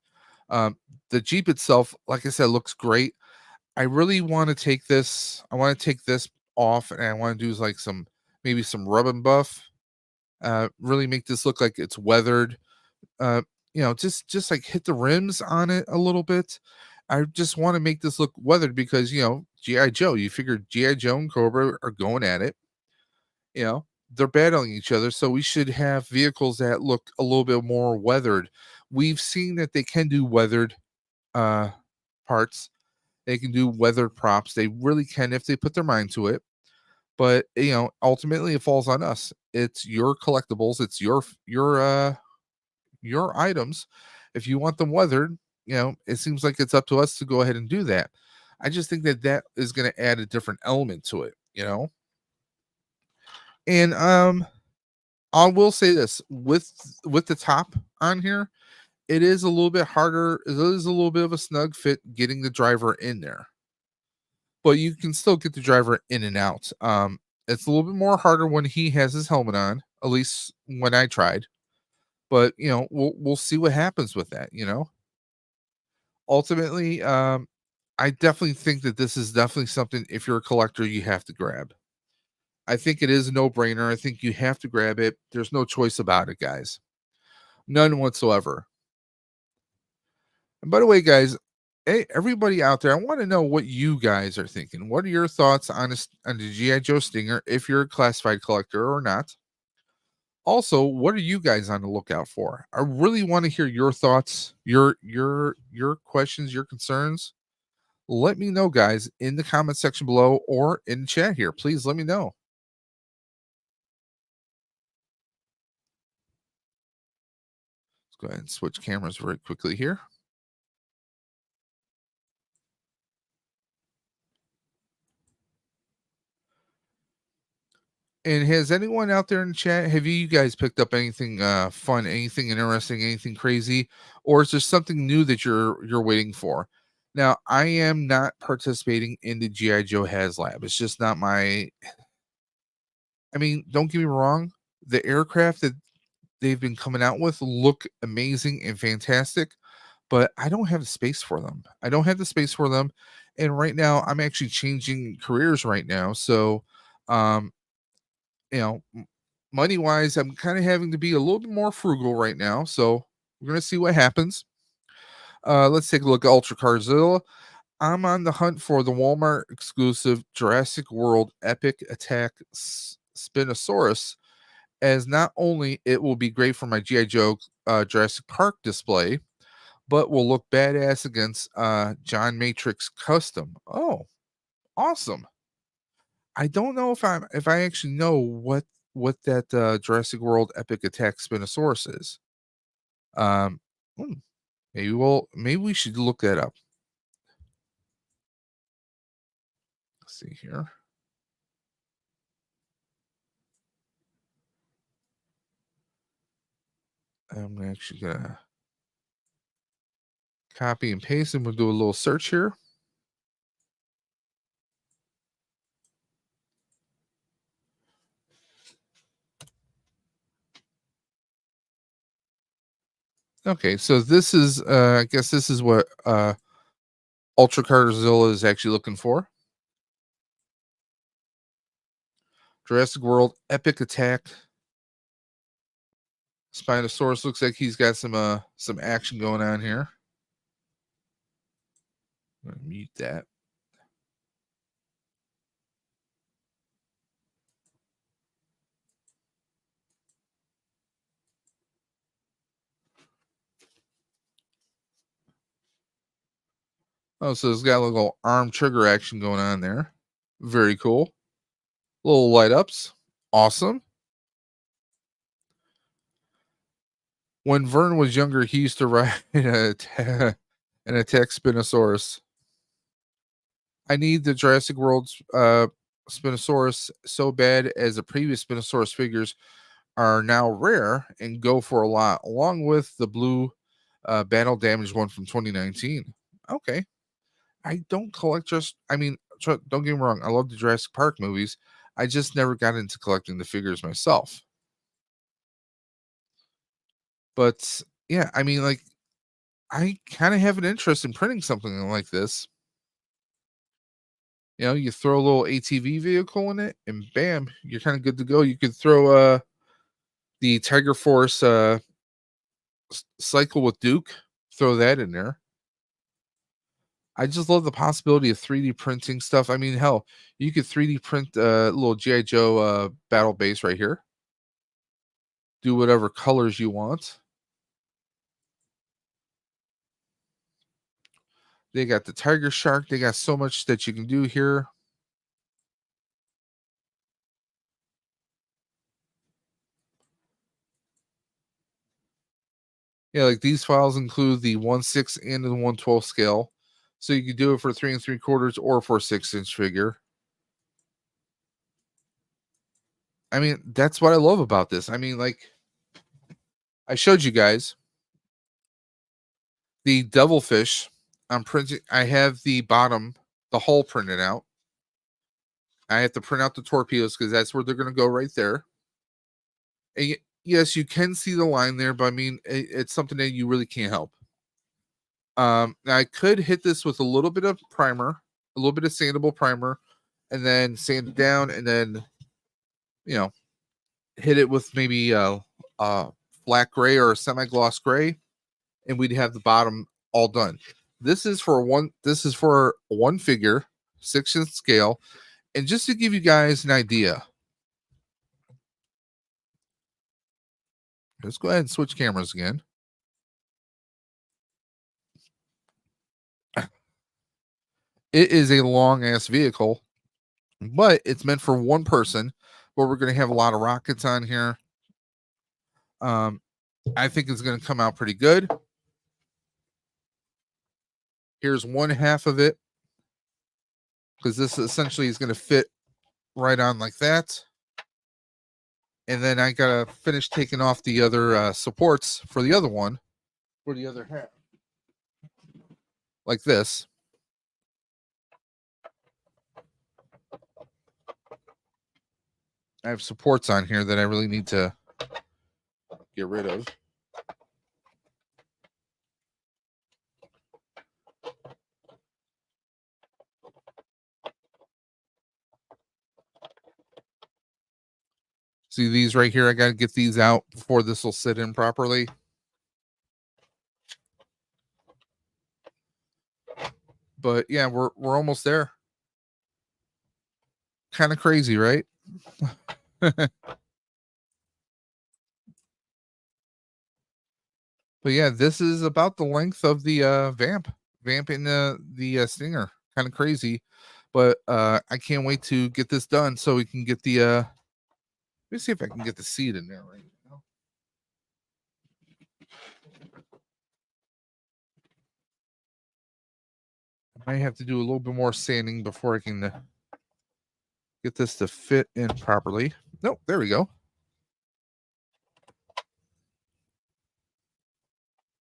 Um, the Jeep itself, like I said, looks great. I really want to take this. I want to take this off, and I want to do like maybe some rub and buff. Really make this look like it's weathered. Just like hit the rims on it a little bit. I just want to make this look weathered because GI Joe. You figure GI Joe and Cobra are going at it. They're battling each other, so we should have vehicles that look a little bit more weathered. We've seen that they can do weathered uh, parts. They can do weathered props. They really can if they put their mind to it. But ultimately, it falls on us. It's your collectibles. It's your items. If you want them weathered, it seems like it's up to us to go ahead and do that. I just think that is going to add a different element to it. And I will say this with the top on here, it is a little bit harder. It is a little bit of a snug fit getting the driver in there, but you can still get the driver in and out. It's a little bit more harder when he has his helmet on, at least when I tried. But we'll see what happens with that. Ultimately, I definitely think that this is definitely something. If you're a collector, you have to grab. I think it is a no brainer. I think you have to grab it. There's no choice about it, guys. None whatsoever. And by the way, guys, Hey, everybody out there, I want to know what you guys are thinking. What are your thoughts on on the GI Joe Stinger, if you're a classified collector or not? Also, what are you guys on the lookout for? I really want to hear your thoughts, your questions, your concerns. Let me know, guys, in the comment section below or in chat here. Please let me know. Let's go ahead and switch cameras very quickly here. And has anyone out there in the chat, have you guys picked up anything fun, anything interesting, anything crazy, or is there something new that you're waiting for? Now, I am not participating in the GI Joe HasLab. It's just not my. I mean, don't get me wrong. The aircraft that they've been coming out with look amazing and fantastic, but I don't have the space for them. I don't have the space for them, and right now I'm actually changing careers right now, so um you know, money wise, I'm kind of having to be a little bit more frugal right now. So we're gonna see what happens. Let's take a look at Ultra Carzilla. I'm on the hunt for the Walmart exclusive Jurassic World Epic Attack Spinosaurus, as not only it will be great for my GI Joe Jurassic Park display, but will look badass against John Matrix Custom. Oh, awesome! I don't know if I actually know what that Jurassic World Epic Attack Spinosaurus is. Um, hmm, maybe we should look that up. Let's see here. I'm actually gonna copy and paste, and we'll do a little search here. Okay, so this is I guess this is what Ultra Carzilla is actually looking for. Jurassic World Epic Attack Spinosaurus looks like he's got some action going on here. I'm gonna mute that. Oh, so it's got a little arm trigger action going on there. Very cool. Little light ups. Awesome. When Vern was younger, he used to ride an attack Spinosaurus. I need the Jurassic World Spinosaurus so bad, as the previous Spinosaurus figures are now rare and go for a lot, along with the blue battle damaged one from 2019. Okay. I don't collect I mean, don't get me wrong. I love the Jurassic Park movies. I just never got into collecting the figures myself. But yeah, I mean, like, I kind of have an interest in printing something like this. You know, you throw a little ATV vehicle in it, and bam, you're kind of good to go. You could throw the Tiger Force cycle with Duke, throw that in there. I just love the possibility of 3D printing stuff. I mean, hell, you could 3D print a little GI Joe battle base right here. Do whatever colors you want. They got the Tiger Shark. They got so much that you can do here. Yeah, like these files include the 1/6 and the 1/12 scale. So you can do it for 3 3/4 or for a 6-inch figure. I mean, that's what I love about this. I mean, like, I showed you guys the devilfish. I'm printing, I have the bottom, the hull printed out. I have to print out the torpedoes because that's where they're going to go right there. And yes, you can see the line there, but I mean, it's something that you really can't help. Now I could hit this with a little bit of primer, a little bit of sandable primer, and then sand it down, and then, you know, hit it with maybe flat gray or a semi-gloss gray, and we'd have the bottom all done. This is for one figure, 6th scale. And just to give you guys an idea, let's go ahead and switch cameras again. It is a long ass vehicle, but it's meant for one person. But we're going to have a lot of rockets on here. I think it's going to come out pretty good. Here's one half of it, because this essentially is going to fit right on like that. And then I got to finish taking off the other supports for the other one, for the other half. Like this. I have supports on here that I really need to get rid of. See these right here? I got to get these out before this will sit in properly. But yeah, we're almost there. Kind of crazy, right? But yeah, this is about the length of the vamp in the Stinger. Kind of crazy, but I can't wait to get this done so we can get the let me see if I can get the seat in there right now. I might have to do a little bit more sanding before I can get this to fit in properly. Nope, there we go.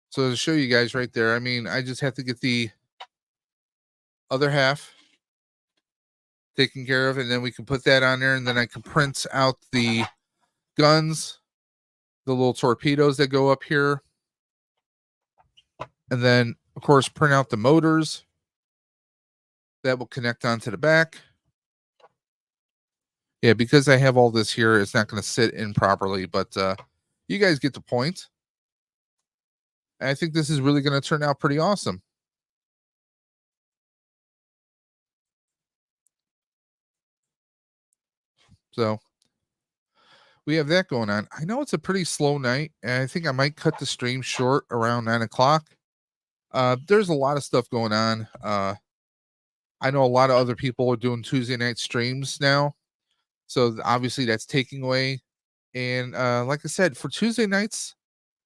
So to show you guys right there, I mean, I just have to get the other half taken care of, and then we can put that on there, and then I can print out the guns, the little torpedoes that go up here, and then of course print out the motors that will connect onto the back. Yeah, because I have all this here, it's not going to sit in properly, but you guys get the point. And I think this is really going to turn out pretty awesome. So we have that going on. I know it's a pretty slow night, and I think I might cut the stream short around 9 o'clock. There's a lot of stuff going on. I know a lot of other people are doing Tuesday night streams now. So obviously that's taking away. And like I said, for Tuesday nights,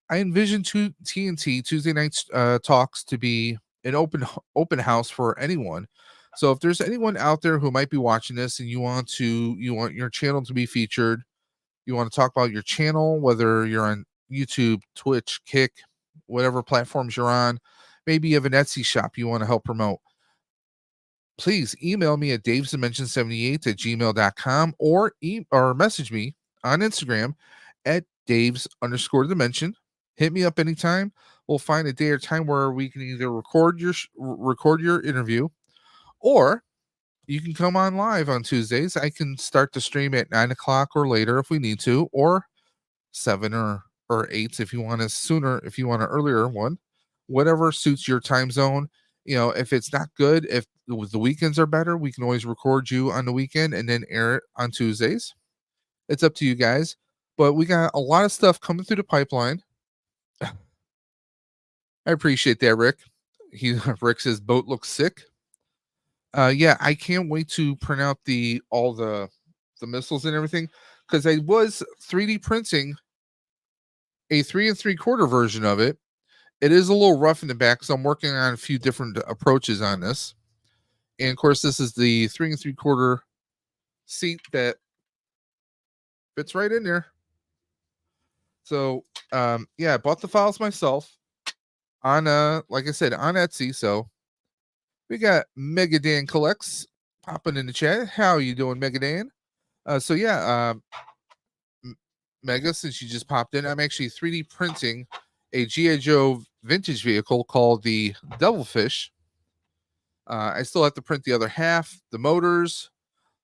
I envision TNT Tuesday nights talks to be an open house for anyone. So if there's anyone out there who might be watching this and you want your channel to be featured, you want to talk about your channel, whether you're on YouTube, Twitch, Kick, whatever platforms you're on, maybe you have an Etsy shop you want to help promote, please email me at davesdimension78@gmail.com or message me on Instagram at daves_dimension. Hit me up anytime. We'll find a day or time where we can either record your interview, or you can come on live on Tuesdays. I can start the stream at 9 o'clock or later if we need to, or 7 or 8 if you want if you want an earlier one, whatever suits your time zone. You know, if it's not good, if the weekends are better, we can always record you on the weekend and then air it on Tuesdays. It's up to you guys. But we got a lot of stuff coming through the pipeline. I appreciate that, Rick. Rick says boat looks sick. Yeah, I can't wait to print out all the missiles and everything, because I was 3D printing a 3 3/4 version of it. It is a little rough in the back, so I'm working on a few different approaches on this. And of course, this is the 3 3/4 seat that fits right in there. So yeah, I bought the files myself on like I said, on Etsy. So we got Megadan Collects popping in the chat. How you doing, Megadan? So yeah, Mega, since you just popped in, I'm actually 3D printing a G.I. Joe vintage vehicle called the Devilfish. I still have to print the other half, the motors,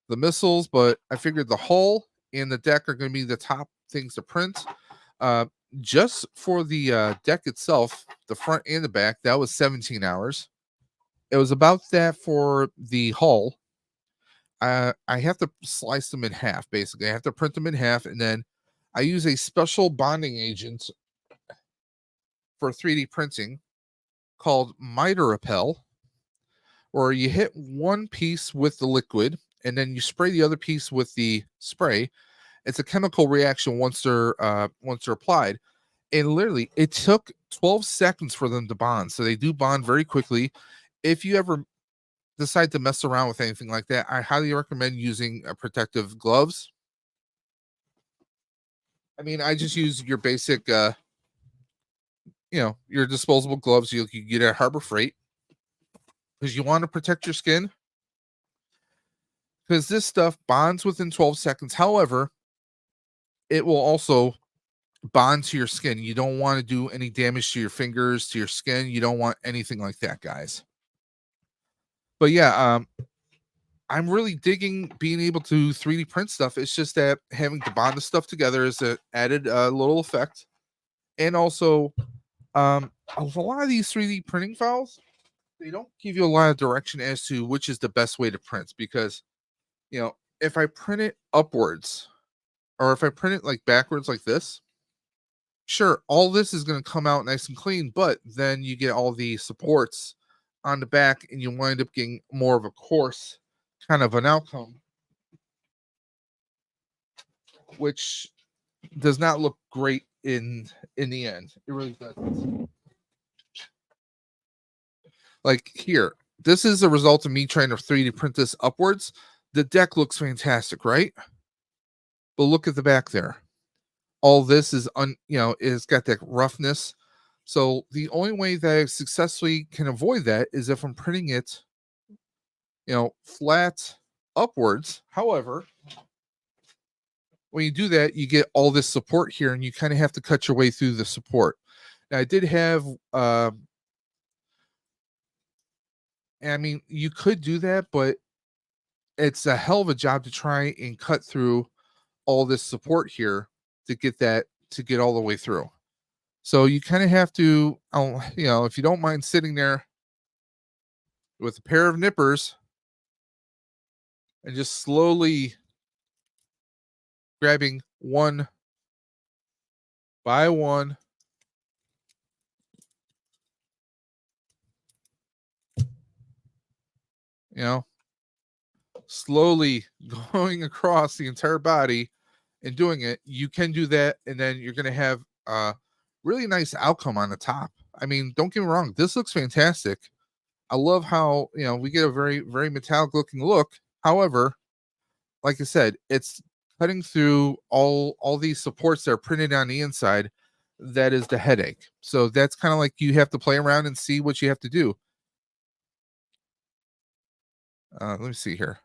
the missiles, but I figured the hull and the deck are going to be the top things to print. Just for the deck itself, the front and the back, that was 17 hours. It was about that for the hull. I have to slice them in half, basically. I have to print them in half, and then I use a special bonding agent for 3D printing called miter repel, where you hit one piece with the liquid and then you spray the other piece with the spray. It's a chemical reaction once they're applied, and literally it took 12 seconds for them to bond. So they do bond very quickly. If you ever decide to mess around with anything like that, I highly recommend using protective gloves. I mean, I just use your basic, your disposable gloves you get at Harbor Freight, because you want to protect your skin. Because this stuff bonds within 12 seconds. However, it will also bond to your skin. You don't want to do any damage to your fingers, to your skin. You don't want anything like that, guys. But yeah, I'm really digging being able to 3D print stuff. It's just that having to bond the stuff together is an added little effect. And also, a lot of these 3D printing files, they don't give you a lot of direction as to which is the best way to print, because, if I print it upwards or if I print it like backwards like this, sure, all this is going to come out nice and clean, but then you get all the supports on the back and you wind up getting more of a coarse kind of an outcome, which does not look great in the end. It really doesn't. Like here, this is a result of me trying to 3D print this upwards. The deck looks fantastic, right? But look at the back there. All this is it's got that roughness. So the only way that I successfully can avoid that is if I'm printing it, flat upwards. However, when you do that, you get all this support here, and you kind of have to cut your way through the support. Now, I did have, I mean, you could do that, but it's a hell of a job to try and cut through all this support here to get all the way through. So you kind of have to, if you don't mind sitting there with a pair of nippers and just slowly grabbing one by one, slowly going across the entire body and doing it, you can do that, and then you're going to have a really nice outcome on the top. I mean, don't get me wrong, this looks fantastic. I love how, we get a very, very metallic looking look. However, like I said, it's cutting through all these supports that are printed on the inside. That is the headache. So that's kind of like you have to play around and see what you have to do. Let me see here.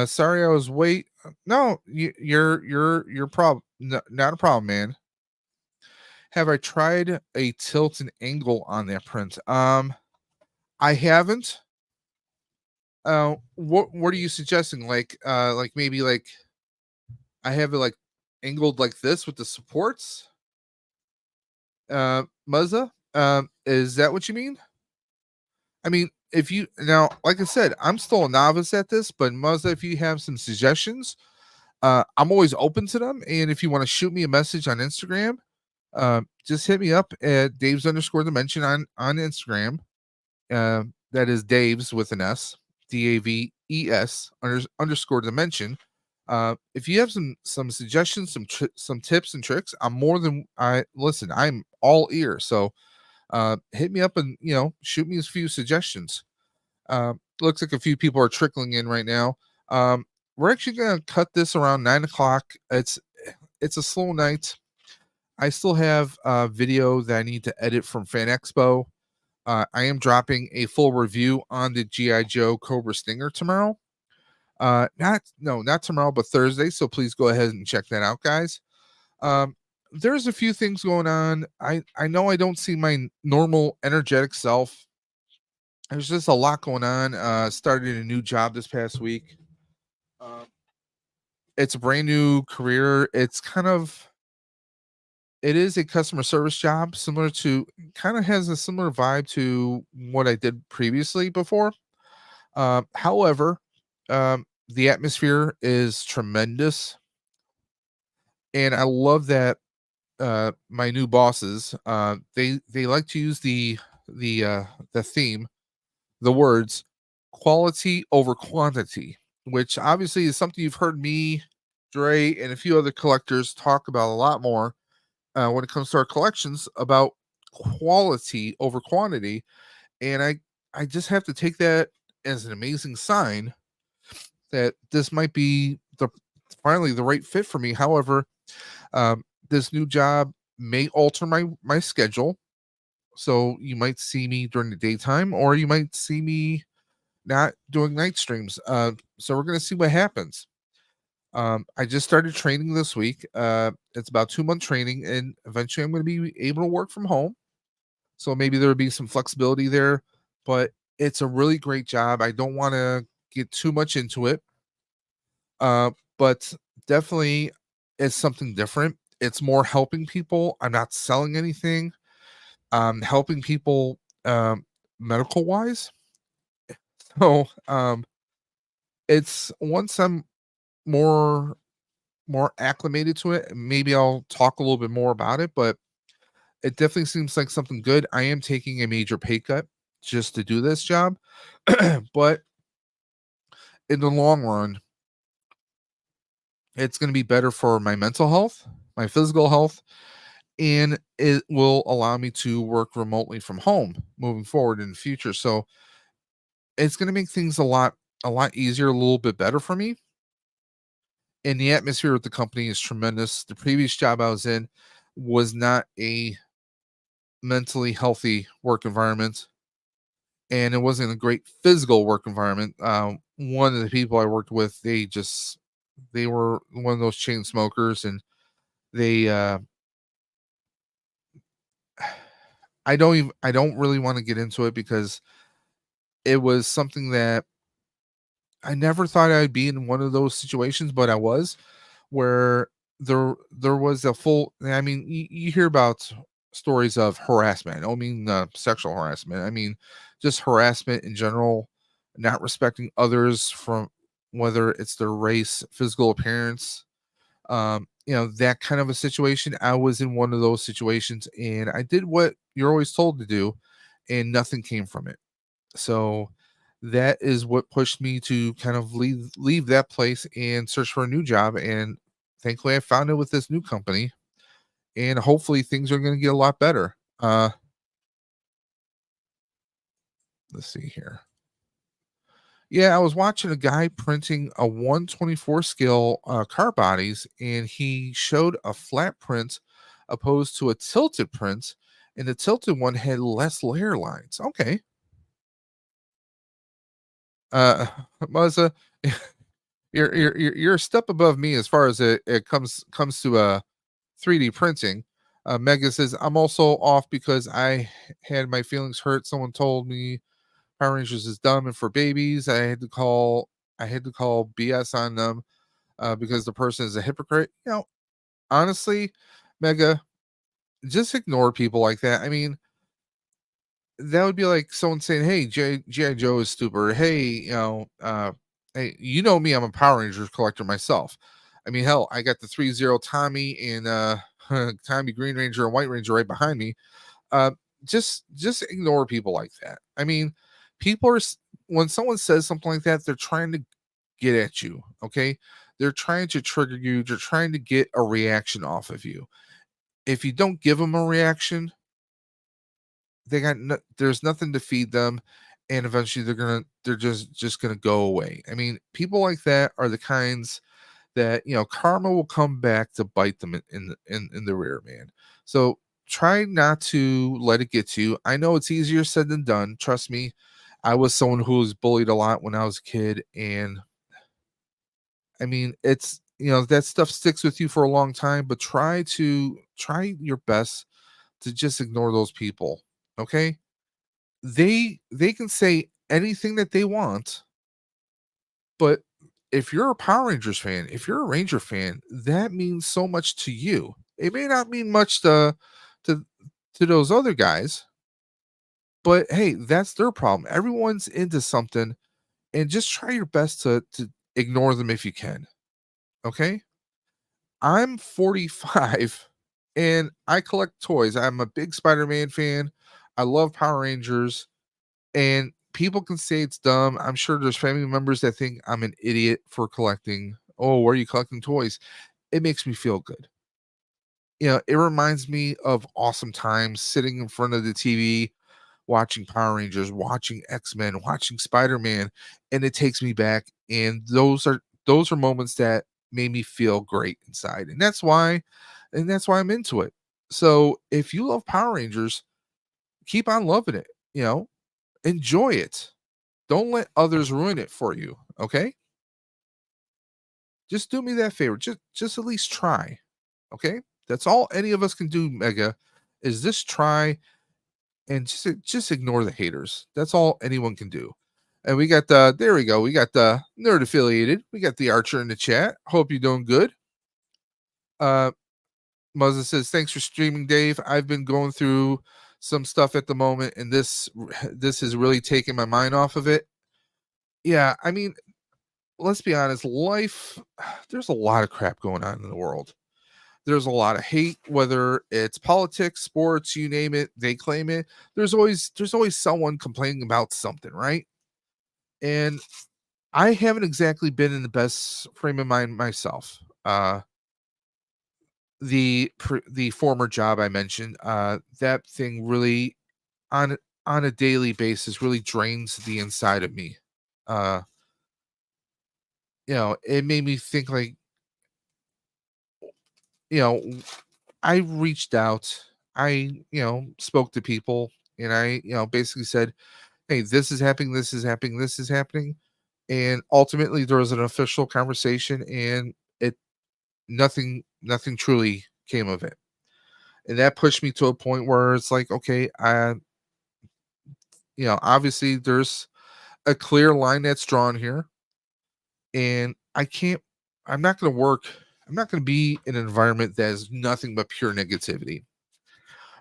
Sorry, I was wait. No, you're problem. No, not a problem, man. Have I tried a tilt and angle on that print? I haven't. What are you suggesting? Like maybe like I have it like angled like this with the supports. Muzza, is that what you mean? I mean, if you now, like I said, I'm still a novice at this, but Muzza, if you have some suggestions, I'm always open to them. And if you want to shoot me a message on Instagram, just hit me up at Dave's _dimension on Instagram. That is Dave's with an S, DAVES _dimension. If you have some suggestions, some tips and tricks, I'm all ears. So hit me up and shoot me a few suggestions. Looks like a few people are trickling in right now. We're actually gonna cut this around 9 o'clock. It's a slow night. I still have a video that I need to edit from Fan Expo. I am dropping a full review on the G.I. Joe Cobra Stinger tomorrow. Not tomorrow, but Thursday. So please go ahead and check that out, guys. There's a few things going on. I know I don't see my normal energetic self. There's just a lot going on. Started a new job this past week. It's a brand new career. It's kind of it is a customer service job, similar to kind of has a similar vibe to what I did previously before. However, the atmosphere is tremendous, and I love that my new bosses they like to use the theme, the words quality over quantity, which obviously is something you've heard me, Dre, and a few other collectors talk about a lot more when it comes to our collections about quality over quantity. And I just have to take that as an amazing sign that this might be the finally the right fit for me. However, this new job may alter my schedule, so you might see me during the daytime, or you might see me not doing night streams. So we're gonna see what happens. I just started training this week. It's about 2 month training, and eventually I'm going to be able to work from home. So maybe there'll be some flexibility there, but it's a really great job. I don't want to get too much into it, but definitely it's something different. It's more helping people. I'm not selling anything. Helping people medical wise. So it's once I'm more more acclimated to it, maybe I'll talk a little bit more about it, but it definitely seems like something good. I am taking a major pay cut just to do this job, but in the long run, it's going to be better for my mental health, my physical health, and it will allow me to work remotely from home moving forward in the future. So it's going to make things a lot easier, a little bit better for me. And the atmosphere with the company is tremendous. The previous job I was in was not a mentally healthy work environment, and it wasn't a great physical work environment. One of the people I worked with, they were one of those chain smokers, and they I don't really want to get into it because it was something that I never thought I'd be in one of those situations, but I was, where there was a full. I mean, you hear about stories of harassment. I don't mean sexual harassment. I mean just harassment in general, not respecting others from whether it's their race, physical appearance, that kind of a situation. I was in one of those situations, and I did what you're always told to do, and nothing came from it. So that is what pushed me to kind of leave that place and search for a new job. And thankfully, I found it with this new company, and hopefully, things are going to get a lot better. Let's see here. Yeah, I was watching a guy printing a 124 scale car bodies, and he showed a flat print opposed to a tilted print, and the tilted one had less layer lines. Okay, uh, Muzza, you're a step above me as far as it comes to 3D printing. Mega says I'm also off because I had my feelings hurt. Someone told me Power Rangers is dumb and for babies. I had to call BS on them because the person is a hypocrite. Honestly, Mega, just ignore people like that. I mean, that would be like someone saying, "Hey, GI Joe is stupid." Or, hey, hey, me, I'm a Power Rangers collector myself. I mean, hell, I got the 3-0 Tommy and Tommy Green Ranger and White Ranger right behind me. Uh, just ignore people like that. I mean, people are when someone says something like that, they're trying to get at you. Okay, they're trying to trigger you. They're trying to get a reaction off of you. If you don't give them a reaction, there's nothing to feed them, and eventually they're just gonna go away. I mean, people like that are the kinds that karma will come back to bite them in the rear, man. So try not to let it get to you. I know it's easier said than done. Trust me, I was someone who was bullied a lot when I was a kid, and I mean, it's that stuff sticks with you for a long time. But try your best to just ignore those people. Okay, they can say anything that they want, but if you're a Power Rangers fan, if you're a Ranger fan, that means so much to you. It may not mean much to to those other guys, but hey, that's their problem. Everyone's into something, and just try your best to ignore them if you can. Okay? I'm 45 and I collect toys. I'm a big Spider-Man fan. I love Power Rangers, and people can say it's dumb. I'm sure there's family members that think I'm an idiot for collecting. Oh, where are you collecting toys? It makes me feel good. It reminds me of awesome times sitting in front of the TV watching Power Rangers, watching X-Men, watching Spider-Man, and it takes me back, and those are moments that made me feel great inside. And that's why I'm into it. So, if you love Power Rangers, keep on loving it, enjoy it. Don't let others ruin it for you, okay? Just do me that favor. Just at least try, okay? That's all any of us can do, Mega, is just try and just ignore the haters. That's all anyone can do. And we got there we go. We got the nerd affiliated. We got the Archer in the chat. Hope you're doing good. Uh Muzza says, thanks for streaming, Dave. I've been going through some stuff at the moment, and this has really taken my mind off of it. Yeah, I mean, let's be honest, life there's a lot of crap going on in the world. There's a lot of hate, whether it's politics, sports, you name it, they claim it. There's always someone complaining about something, right? And I haven't exactly been in the best frame of mind myself. The former job I mentioned, that thing really on a daily basis really drains the inside of me. Uh, it made me think like, you know, I reached out, spoke to people, and I, basically said, hey, this is happening, this is happening, this is happening. And ultimately there was an official conversation, and it nothing truly came of it. And that pushed me to a point where it's like, okay, obviously there's a clear line that's drawn here, and I'm not going to work. I'm not going to be in an environment that is nothing but pure negativity.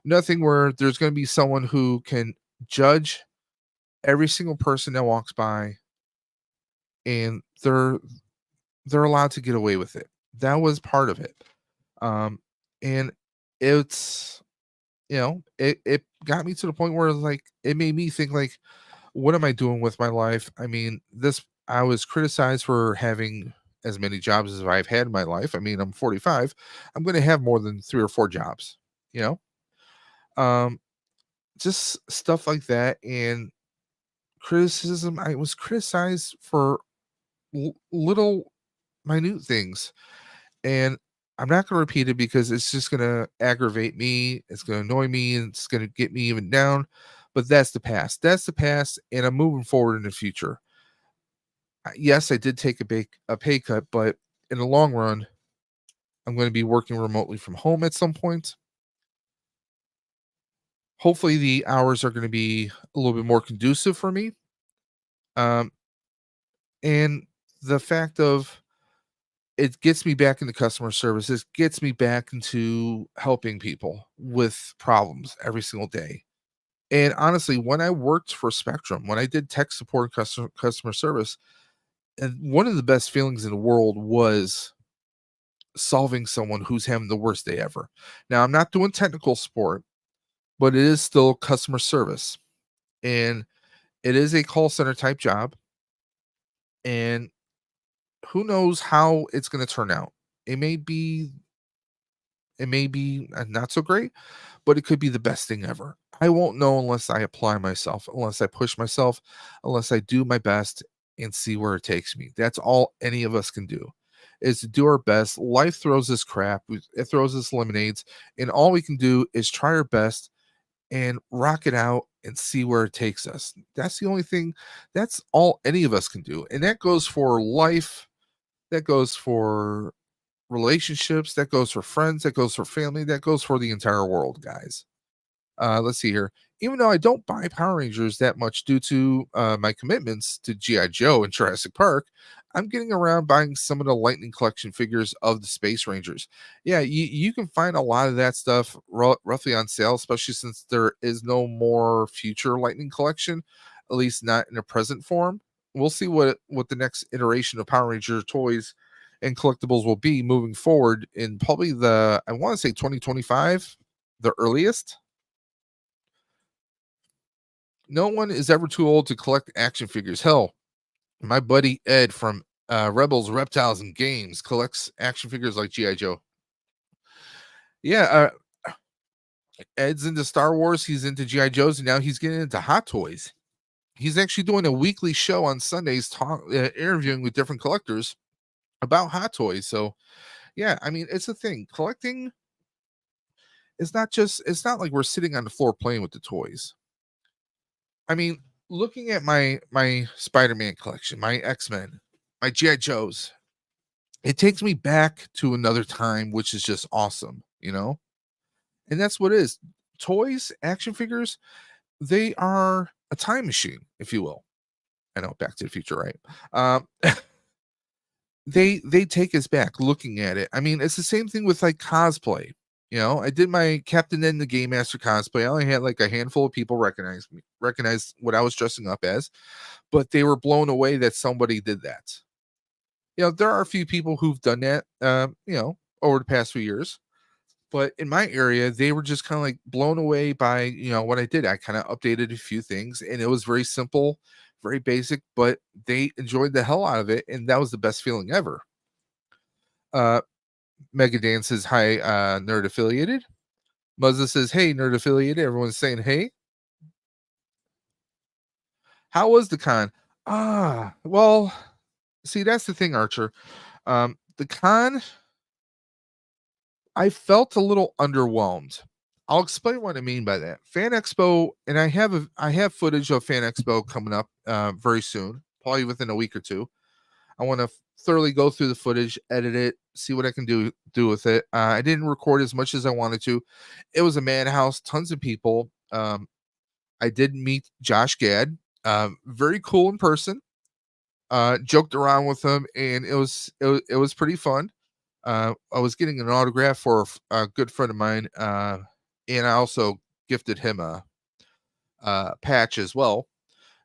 Nothing where there's going to be someone who can judge every single person that walks by, and they're allowed to get away with it. That was part of it. And it's it got me to the point where like it made me think like, what am I doing with my life? I mean, this I was criticized for having as many jobs as I've had in my life. I mean, I'm 45. I'm going to have more than 3 or 4 jobs, you know? Um just stuff like that, and criticism. I was criticized for little minute things, and I'm not going to repeat it because it's just going to aggravate me. It's going to annoy me, and it's going to get me even down. But that's the past. That's the past, and I'm moving forward in the future. Yes, I did take a pay cut, but in the long run, I'm going to be working remotely from home at some point. Hopefully, the hours are going to be a little bit more conducive for me. Um, and the fact of it gets me back into customer service. It gets me back into helping people with problems every single day. And honestly, when I worked for Spectrum, when I did tech support and customer service, and one of the best feelings in the world was solving someone who's having the worst day ever. Now, I'm not doing technical support, but it is still customer service. And it is a call center type job. And who knows how it's going to turn out. It may be not so great, but it could be the best thing ever. I won't know unless I apply myself, unless I push myself, unless I do my best and see where it takes me. That's all any of us can do, is to do our best. Life throws us crap, it throws us lemonades, and all we can do is try our best and rock it out and see where it takes us. That's the only thing, that's all any of us can do. And that goes for life, that goes for relationships, that goes for friends, that goes for family, that goes for the entire world, guys. Let's see here. Even though I don't buy Power Rangers that much due to my commitments to GI Joe and Jurassic Park, I'm getting around buying some of the Lightning Collection figures of the Space Rangers. Yeah, you can find a lot of that stuff roughly on sale, especially since there is no more future Lightning Collection, at least not in a present form. We'll see what the next iteration of Power Ranger toys and collectibles will be moving forward in probably I want to say 2025, the earliest. No one is ever too old to collect action figures. Hell, my buddy Ed from Rebels, Reptiles, and Games collects action figures like G.I. Joe. Yeah, Ed's into Star Wars. He's into G.I. Joes, and now he's getting into Hot Toys. He's actually doing a weekly show on Sundays, interviewing with different collectors about Hot Toys. So, yeah, I mean, it's a thing. Collecting is not just, it's not like we're sitting on the floor playing with the toys. I mean, looking at my Spider-Man collection, my X-Men, my G.I. Joes, it takes me back to another time, which is just awesome, you know? And that's what it is. Toys, action figures, they are a time machine, if you will. I know, Back to the Future, right? Um, they take us back looking at it. I mean, it's the same thing with like cosplay. You know, I did my Captain N the Game Master cosplay. I only had like a handful of people recognize what I was dressing up as, but they were blown away that somebody did that. You know, there are a few people who've done that, over the past few years. But in my area, they were just kind of like blown away by, what I did. I kind of updated a few things and it was very simple, very basic, but they enjoyed the hell out of it. And that was the best feeling ever. Uh, Mega Dan says, hi, nerd affiliated. Muzza says, hey, nerd affiliated. Everyone's saying, hey, how was the con? Well, see, that's the thing, Archer. The con, I felt a little underwhelmed. I'll explain what I mean by that. Fan Expo, and I have footage of Fan Expo coming up very soon, probably within a week or two. I want to thoroughly go through the footage, edit it, see what I can do with it. I didn't record as much as I wanted to. It was a madhouse, tons of people. I did meet Josh Gad, very cool in person. Joked around with him, and it was pretty fun. I was getting an autograph for a good friend of mine, and I also gifted him a patch as well.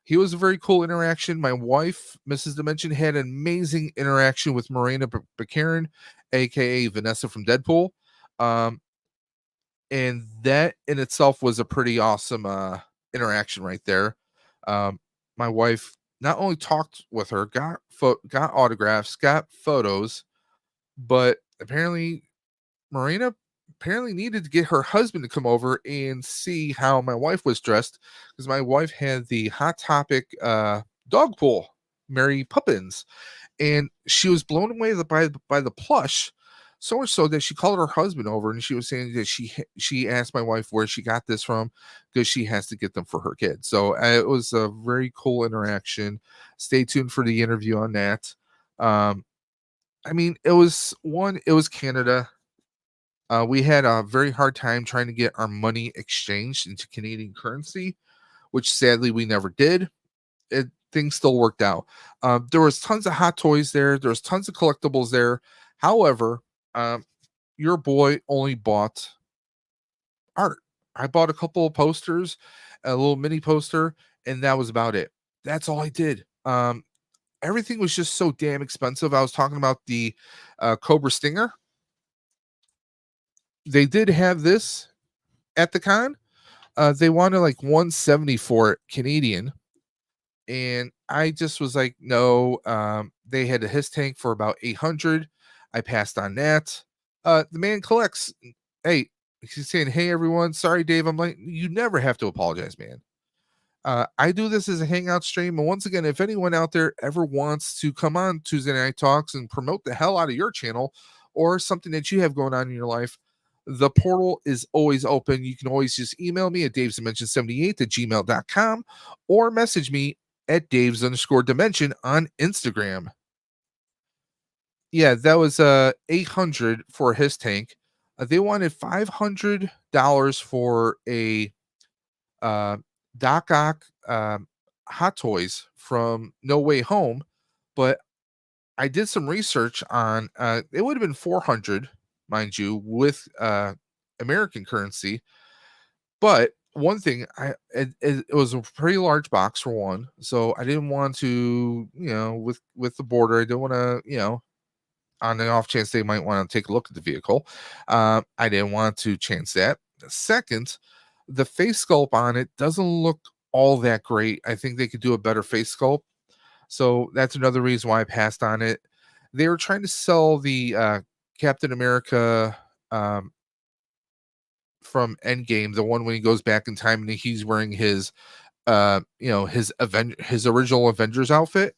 He was a very cool interaction. My wife, Mrs. Dimension, had an amazing interaction with Marina Bakarin, aka Vanessa from Deadpool. Um, and that in itself was a pretty awesome interaction right there. My wife not only talked with her, got autographs, got photos, but apparently Marina apparently needed to get her husband to come over and see how my wife was dressed because my wife had the Hot Topic dog pool, Mary Poppins, and she was blown away by the plush. So much so that she called her husband over and she was saying that she asked my wife where she got this from because she has to get them for her kid. So it was a very cool interaction. Stay tuned for the interview on that. I mean, it was Canada. We had a very hard time trying to get our money exchanged into Canadian currency, which sadly we never did. Things still worked out. There was tons of hot toys there. There was tons of collectibles there. However, your boy only bought art. I bought a couple of posters, a little mini poster, and that was about it. That's all I did. Everything was just so damn expensive. I was talking about the Cobra Stinger. They did have this at the con. They wanted like 170 for it Canadian, and I just was like, no. They had a his tank for about 800. I passed on that. The man collects. Hey, he's saying, hey everyone, sorry Dave. I'm like, you never have to apologize, man. I do this as a hangout stream, and once again, if anyone out there ever wants to come on Tuesday Night Talks and promote the hell out of your channel or something that you have going on in your life, the portal is always open. You can always just email me at davesdimension78 at gmail.com or message me at daves_dimension on Instagram. Yeah, that was 800 for his tank. They wanted $500 for a Doc Ock Hot Toys from No Way Home, but I did some research on it would have been 400, mind you, with American currency. But one thing, it was a pretty large box for one, so I didn't want to, with the border, I didn't want to, on the off chance they might want to take a look at the vehicle. I didn't want to chance that. Second, the face sculpt on it doesn't look all that great. I think they could do a better face sculpt. So that's another reason why I passed on it. They were trying to sell the Captain America from Endgame, the one when he goes back in time and he's wearing his his original Avengers outfit.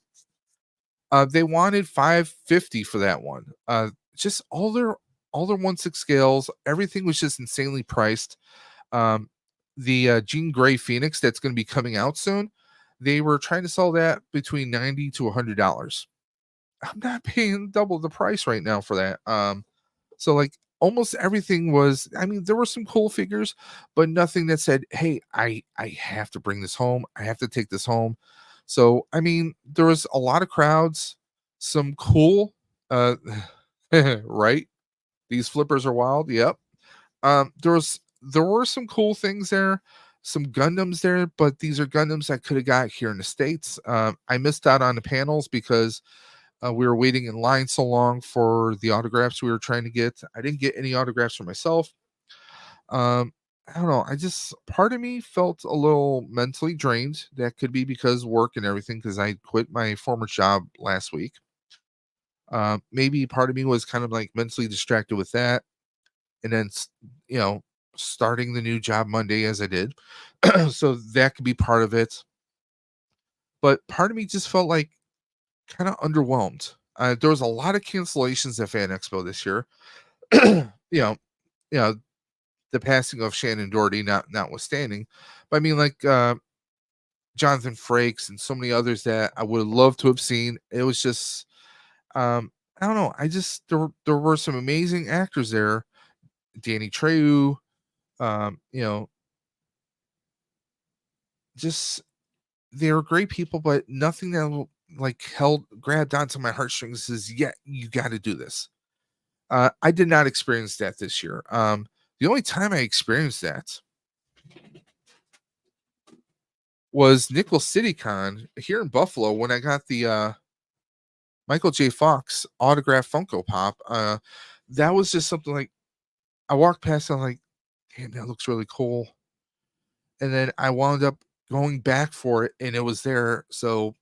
They wanted 550 for that one. Just all their 1/6 scales, everything was just insanely priced. The Jean Grey Phoenix that's going to be coming out soon, they were trying to sell that between $90 to $100. I'm not paying double the price right now for that. So like almost everything was, I mean, there were some cool figures, but nothing that said, "Hey, I have to bring this home. I have to take this home." So, I mean, there was a lot of crowds, some cool uh right? These flippers are wild. Yep. There were some cool things there, some Gundams there, but these are Gundams I could have got here in the States. I missed out on the panels because we were waiting in line so long for the autographs we were trying to get. I didn't get any autographs for myself. I don't know. I just part of me felt a little mentally drained. That could be because work and everything, because I quit my former job last week. Maybe part of me was kind of like mentally distracted with that, and then you know starting the new job Monday as I did. So that could be part of it. But part of me just felt like kind of underwhelmed. There was a lot of cancellations at Fan Expo this year. you know, you know, the passing of Shannon Doherty notwithstanding. But I mean, like Jonathan Frakes and so many others that I would have loved to have seen. It was just, I don't know. I just there were some amazing actors there. Danny Trejo, you know, just they were great people, but nothing that like grabbed onto my heartstrings. Is yeah, you got to do this. I did not experience that this year. The only time I experienced that was Nickel City Con here in Buffalo when I got the Michael J. Fox autograph Funko Pop. That was just something like I walked past and I'm like, damn, that looks really cool. And then I wound up going back for it and it was there. So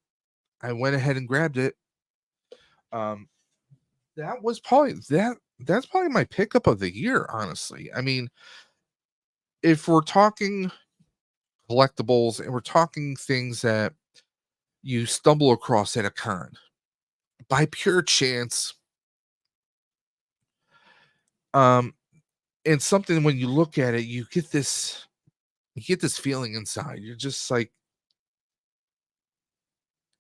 I went ahead and grabbed it. Um, that was probably that's probably my pickup of the year, honestly. I mean, if we're talking collectibles and we're talking things that you stumble across at a con by pure chance, um, and something when you look at it, you get this feeling inside. You're just like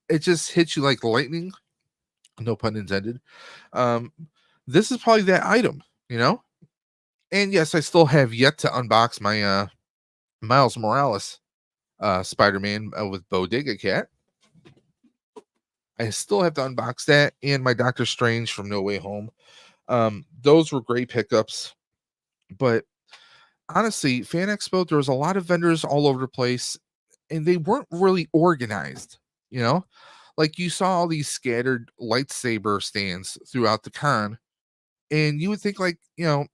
it just hits you like lightning, no pun intended. Um, this is probably that item, you know? And yes, I still have yet to unbox my Miles Morales Spider-Man with Bodega Cat. I still have to unbox that and my Doctor Strange from No Way Home. Those were great pickups, but honestly, Fan Expo, there was a lot of vendors all over the place, and they weren't really organized. You know, like you saw all these scattered lightsaber stands throughout the con, and you would think like,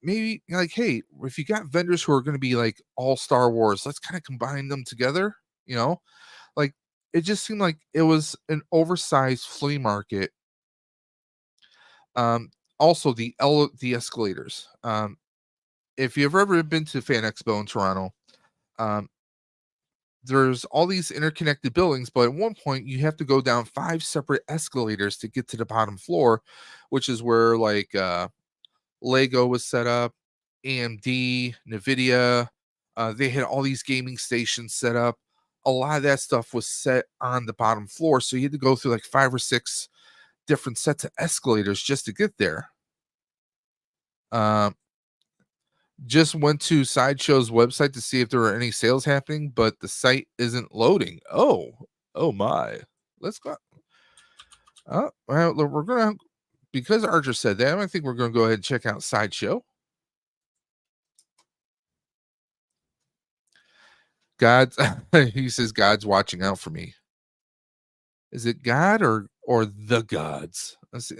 maybe like, hey, if you got vendors who are going to be like all Star Wars, let's kind of combine them together. You know, like it just seemed like it was an oversized flea market. Um, Also the escalators. If you've ever been to Fan Expo in Toronto, um, there's all these interconnected buildings, but at one point you have to go down 5 separate escalators to get to the bottom floor, which is where like Lego was set up, AMD, Nvidia, they had all these gaming stations set up. A lot of that stuff was set on the bottom floor, so you had to go through like 5 or 6 different sets of escalators just to get there. Um, just went to Sideshow's website to see if there were any sales happening, but the site isn't loading. Oh my. Let's go. Well, look, we're gonna because Archer said that. I think we're gonna go ahead and check out Sideshow. God's he says God's watching out for me. Is it God or the gods? Let's see.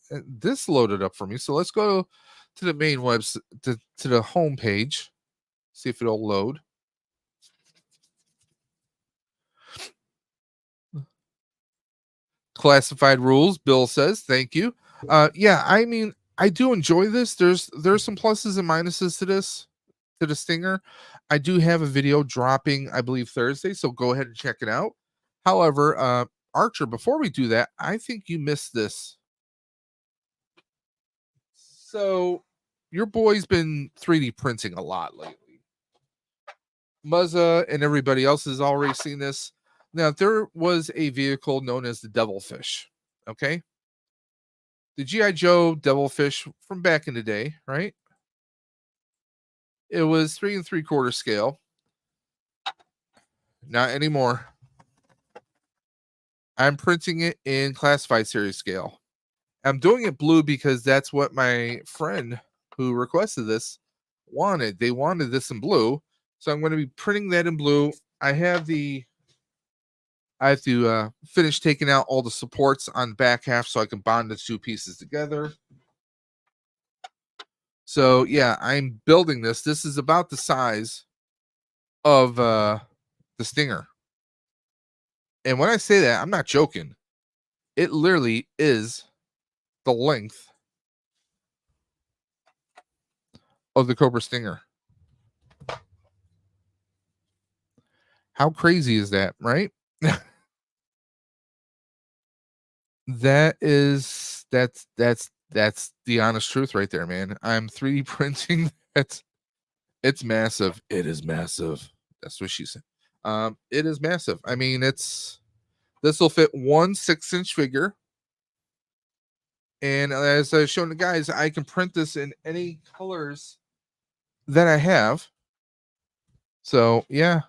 This loaded up for me. So let's go to the main website to the home page. See if it'll load. Classified rules, Bill says. Thank you. Yeah, I mean, I do enjoy this. There's some pluses and minuses to the Stinger. I do have a video dropping, I believe, Thursday, so go ahead and check it out. However, Archer, before we do that, I think you missed this. So your boy's been 3D printing a lot lately. Muzza and everybody else has already seen this. Now, there was a vehicle known as the Devilfish. Okay. The G.I. Joe Devilfish from back in the day, right? It was 3 3/4 scale. Not anymore. I'm printing it in classified series scale. I'm doing it blue because that's what my friend who requested this wanted. They wanted this in blue. So I'm going to be printing that in blue. I have to finish taking out all the supports on the back half so I can bond the two pieces together. So yeah, I'm building this. This is about the size of the Stinger. And when I say that, I'm not joking. It literally is the length of the Cobra Stinger. How crazy is that, right? That's the honest truth right there, man. I'm 3D printing. It's massive. It is massive. That's what she said. It is massive. I mean, this will fit one 6-inch figure. And as I've shown the guys, I can print this in any colors that I have. So yeah,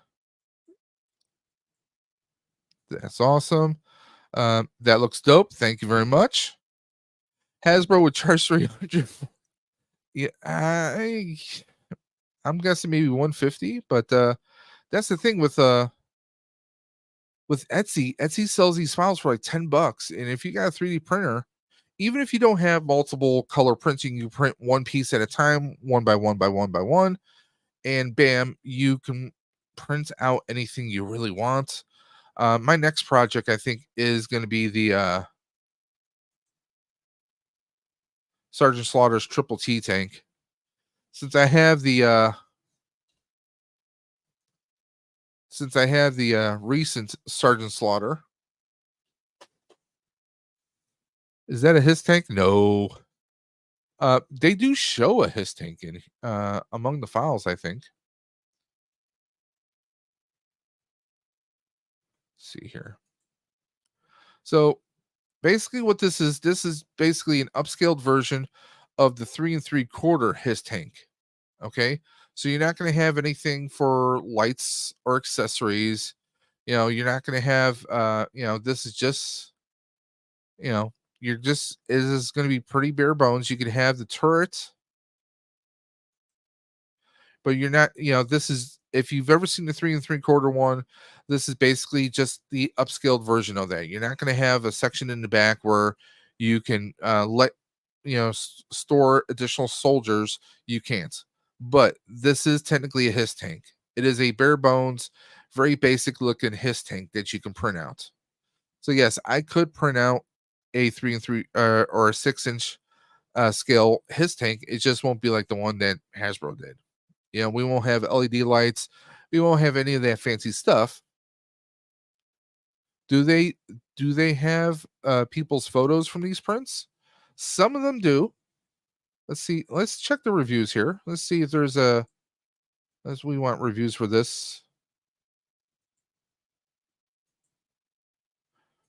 that's awesome. That looks dope. Thank you very much. Hasbro would charge 300. Yeah, I'm guessing maybe 150, but that's the thing with Etsy. Etsy sells these files for like $10, and if you got a 3D printer, even if you don't have multiple color printing, you print one piece at a time, one by one by one by one, and bam, you can print out anything you really want. My next project, I think, is going to be the Sergeant Slaughter's Triple T tank. Since I have the recent Sergeant Slaughter. Is that a his tank? No. They do show a his tank in among the files, I think. Let's see here. So basically what this is basically an upscaled version of the 3 3/4 his tank. Okay. So you're not going to have anything for lights or accessories. You're not going to have this is just it is going to be pretty bare bones. You could have the turret, but you're not, this is, if you've ever seen the 3 3/4 one, this is basically just the upscaled version of that. You're not going to have a section in the back where you can store additional soldiers. You can't. But this is technically a his tank. It is a bare bones, very basic looking his tank that you can print out. So yes, I could print out a 3 3 or a 6-inch scale his tank. It just won't be like the one that Hasbro did. We won't have LED lights. We won't have any of that fancy stuff. Do they have people's photos from these prints? Some of them do. Let's see. Let's check the reviews here. Let's see if there's as we want reviews for this.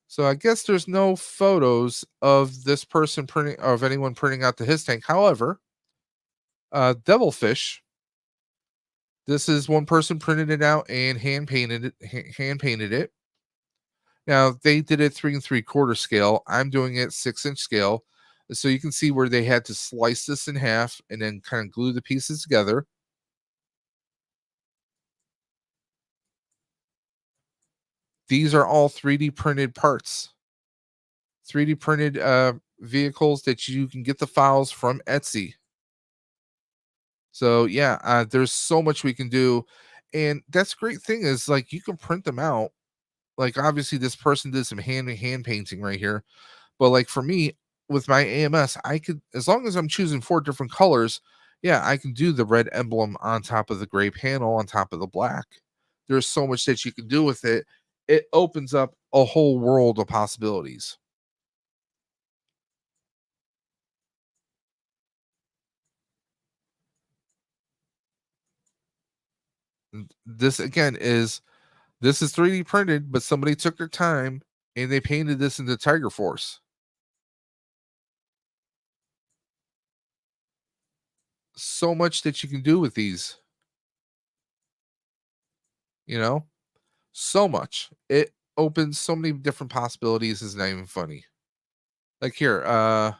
So I guess there's no photos of this person printing, of anyone printing out the his tank. However, Devilfish, this is one person printed it out and hand painted it. Now they did it 3 3/4 scale. I'm doing it 6-inch scale. So you can see where they had to slice this in half and then kind of glue the pieces together. These are all 3D printed parts, 3D printed vehicles that you can get the files from Etsy. So yeah, there's so much we can do, and that's great thing is like you can print them out. Like obviously this person did some hand painting right here, but like for me with my AMS, I could as long as I'm choosing 4 different colors, yeah, I can do the red emblem on top of the gray panel on top of the black. There's so much that you can do with it. It opens up a whole world of possibilities. This again is this is 3D printed, but somebody took their time and they painted this into Tiger Force. So much that you can do with these, you know? So much. It opens so many different possibilities, it's not even funny. Like here, the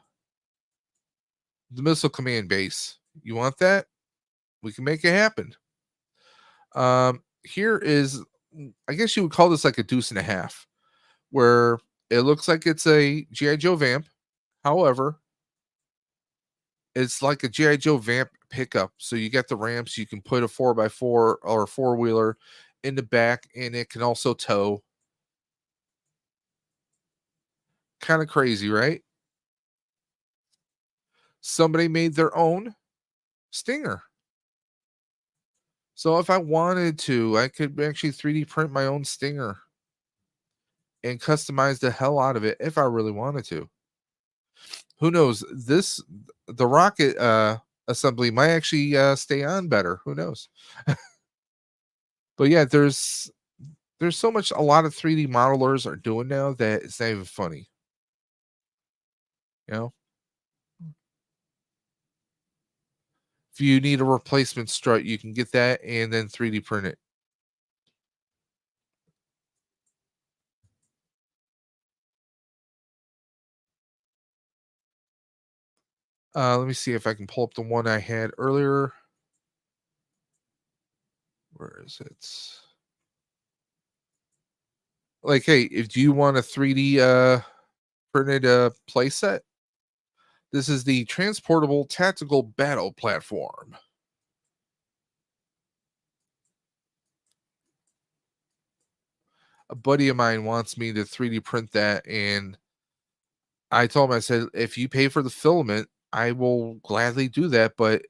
missile command base. You want that? We can make it happen. Here is I guess you would call this like a deuce and a half, where it looks like it's a G.I. Joe vamp. However, it's like a GI Joe Vamp pickup. So you get the ramps. You can put a 4x4 or a four wheeler in the back, and it can also tow. Kind of crazy, right? Somebody made their own Stinger. So if I wanted to, I could actually 3D print my own Stinger and customize the hell out of it if I really wanted to. Who knows? The rocket assembly might actually stay on better. Who knows? But yeah, there's so much a lot of 3D modelers are doing now that it's not even funny. You know, if you need a replacement strut, you can get that and then 3D print it. Let me see if I can pull up the one I had earlier. Where is it? Like, hey, if you want a 3D printed playset, this is the transportable tactical battle platform. A buddy of mine wants me to 3D print that, and I told him, I said, if you pay for the filament, I will gladly do that. But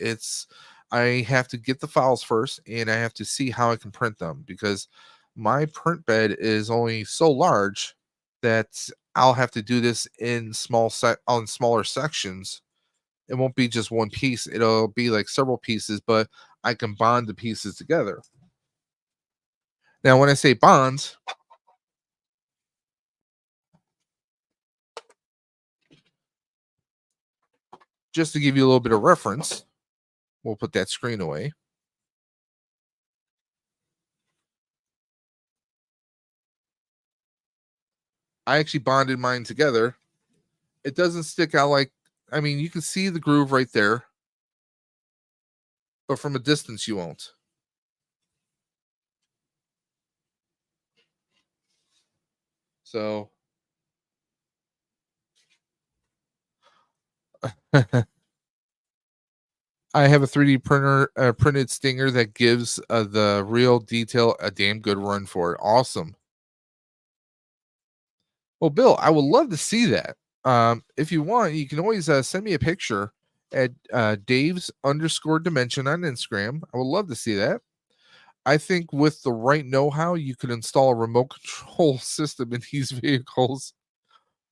I have to get the files first and I have to see how I can print them because my print bed is only so large that I'll have to do this in on smaller sections. It won't be just one piece, it'll be like several pieces, but I can bond the pieces together. Now, when I say bonds, just to give you a little bit of reference, we'll put that screen away. I actually bonded mine together. It doesn't stick out like, I mean, you can see the groove right there, but from a distance you won't. So I have a 3D printer printed stinger that gives the real detail a damn good run for it. Awesome. Well, Bill, I would love to see that. If you want, you can always send me a picture at Dave's underscore dimension on Instagram. I would love to see that. I think with the right know-how, you could install a remote control system in these vehicles.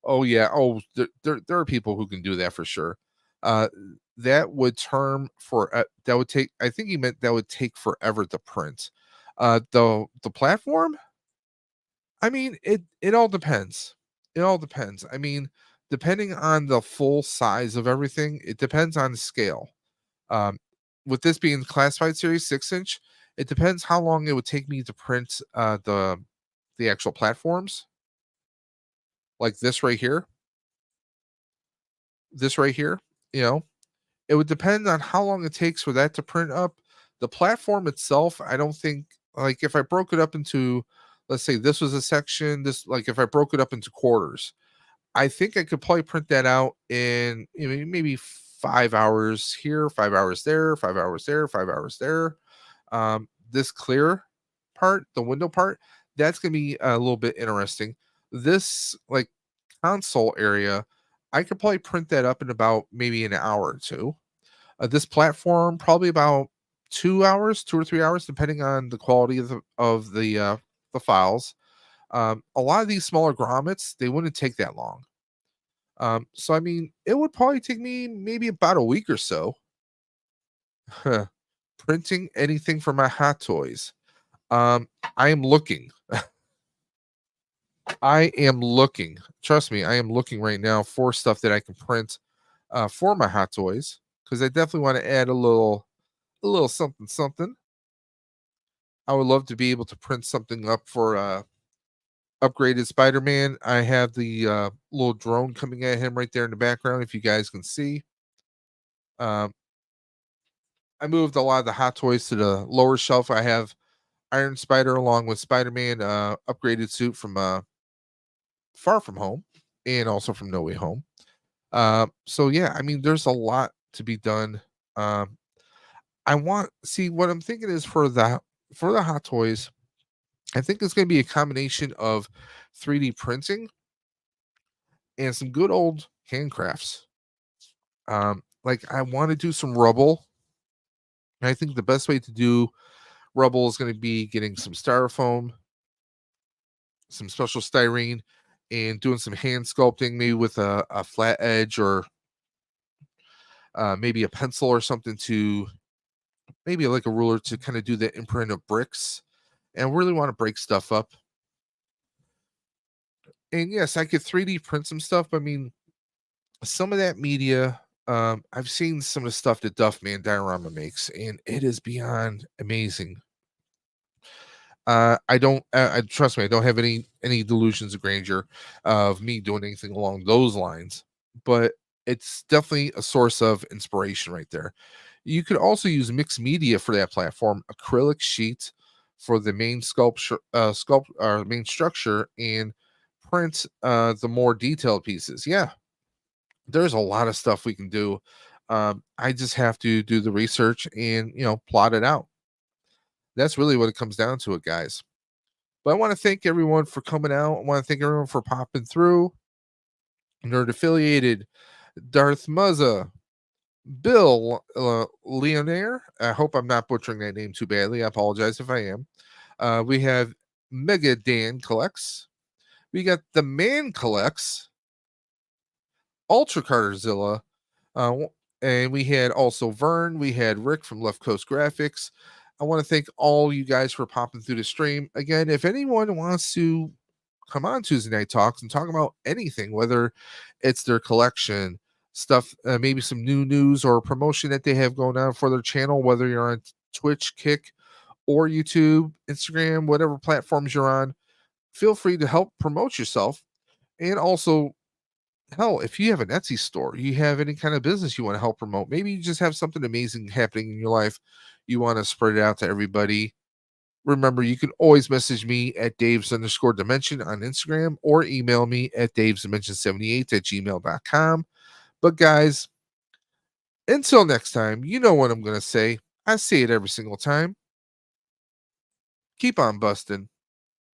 Oh yeah. Oh, there are people who can do that for sure. Uh, that would that would take. I think he meant that would take forever to print. The platform. I mean, it all depends. It all depends. I mean, depending on the full size of everything, it depends on the scale. Um, with this being classified series 6-inch, it depends how long it would take me to print the actual platforms. like this right here, it would depend on how long it takes for that to print up. The platform itself, I don't think, like if I broke it up into, let's say this was a section, like if I broke it up into quarters, I think I could probably print that out in maybe 5 hours here, 5 hours there, 5 hours there, 5 hours there. This clear part, the window part, that's going to be a little bit interesting. This like console area, I could probably print that up in about maybe an hour or two. This platform, probably about 2 hours, 2 or 3 hours, depending on the quality of the files. A lot of these smaller grommets, they wouldn't take that long. So I mean, it would probably take me maybe about a week or so. Printing anything for my Hot Toys. I am looking. I am looking. Trust me, I am looking right now for stuff that I can print for my Hot Toys, because I definitely want to add a little something. I would love to be able to print something up for upgraded Spider-Man. I have the little drone coming at him right there in the background, if you guys can see. I moved a lot of the Hot Toys to the lower shelf. I have Iron Spider along with Spider-Man upgraded suit from Far From Home and also from No Way Home. So yeah, I mean, there's a lot to be done. What I'm thinking is for the Hot Toys, I think it's going to be a combination of 3D printing and some good old handcrafts. Like I want to do some rubble. And I think the best way to do rubble is going to be getting some styrofoam, some special styrene, and doing some hand sculpting, maybe with a flat edge or maybe a pencil or something, to maybe like a ruler to kind of do the imprint of bricks. And really want to break stuff up. And yes, I could 3D print some stuff. But I mean, some of that media, I've seen some of the stuff that Duffman Diorama makes, and it is beyond amazing. I trust me, I don't have any delusions of grandeur of me doing anything along those lines, but it's definitely a source of inspiration right there. You could also use mixed media for that platform, acrylic sheet for the main main structure, and print the more detailed pieces. Yeah, there's a lot of stuff we can do. I just have to do the research and plot it out. That's really what it comes down to, it, guys. But I want to thank everyone for coming out. I want to thank everyone for popping through. Nerd Affiliated, Darth Muzza, Bill Leonaire. I hope I'm not butchering that name too badly. I apologize if I am. We have Mega Dan Collects. We got The Man Collects, Ultra Carterzilla, and we had also Vern. We had Rick from Left Coast Graphics. I want to thank all you guys for popping through the stream. Again, if anyone wants to come on Tuesday Night Talks and talk about anything, whether it's their collection stuff, maybe some new news or promotion that they have going on for their channel, whether you're on Twitch, Kick, or YouTube, Instagram, whatever platforms you're on, feel free to help promote yourself. And also, hell, if you have an Etsy store, you have any kind of business you want to help promote, maybe you just have something amazing happening in your life, you want to spread it out to everybody, remember, you can always message me at Daves_Dimension on Instagram, or email me at davesdimension78@gmail.com. But guys, until next time, you know what I'm going to say. I say it every single time. Keep on busting.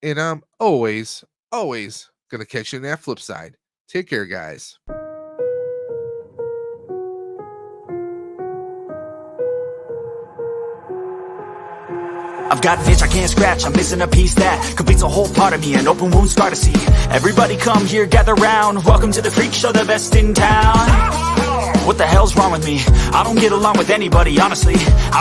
And I'm always going to catch you on that flip side. Take care, guys. I've got an itch I can't scratch, I'm missing a piece that completes a whole part of me, an open wound scar to see. Everybody come here, gather round, welcome to the freak show, the best in town. What the hell's wrong with me? I don't get along with anybody, honestly. I've been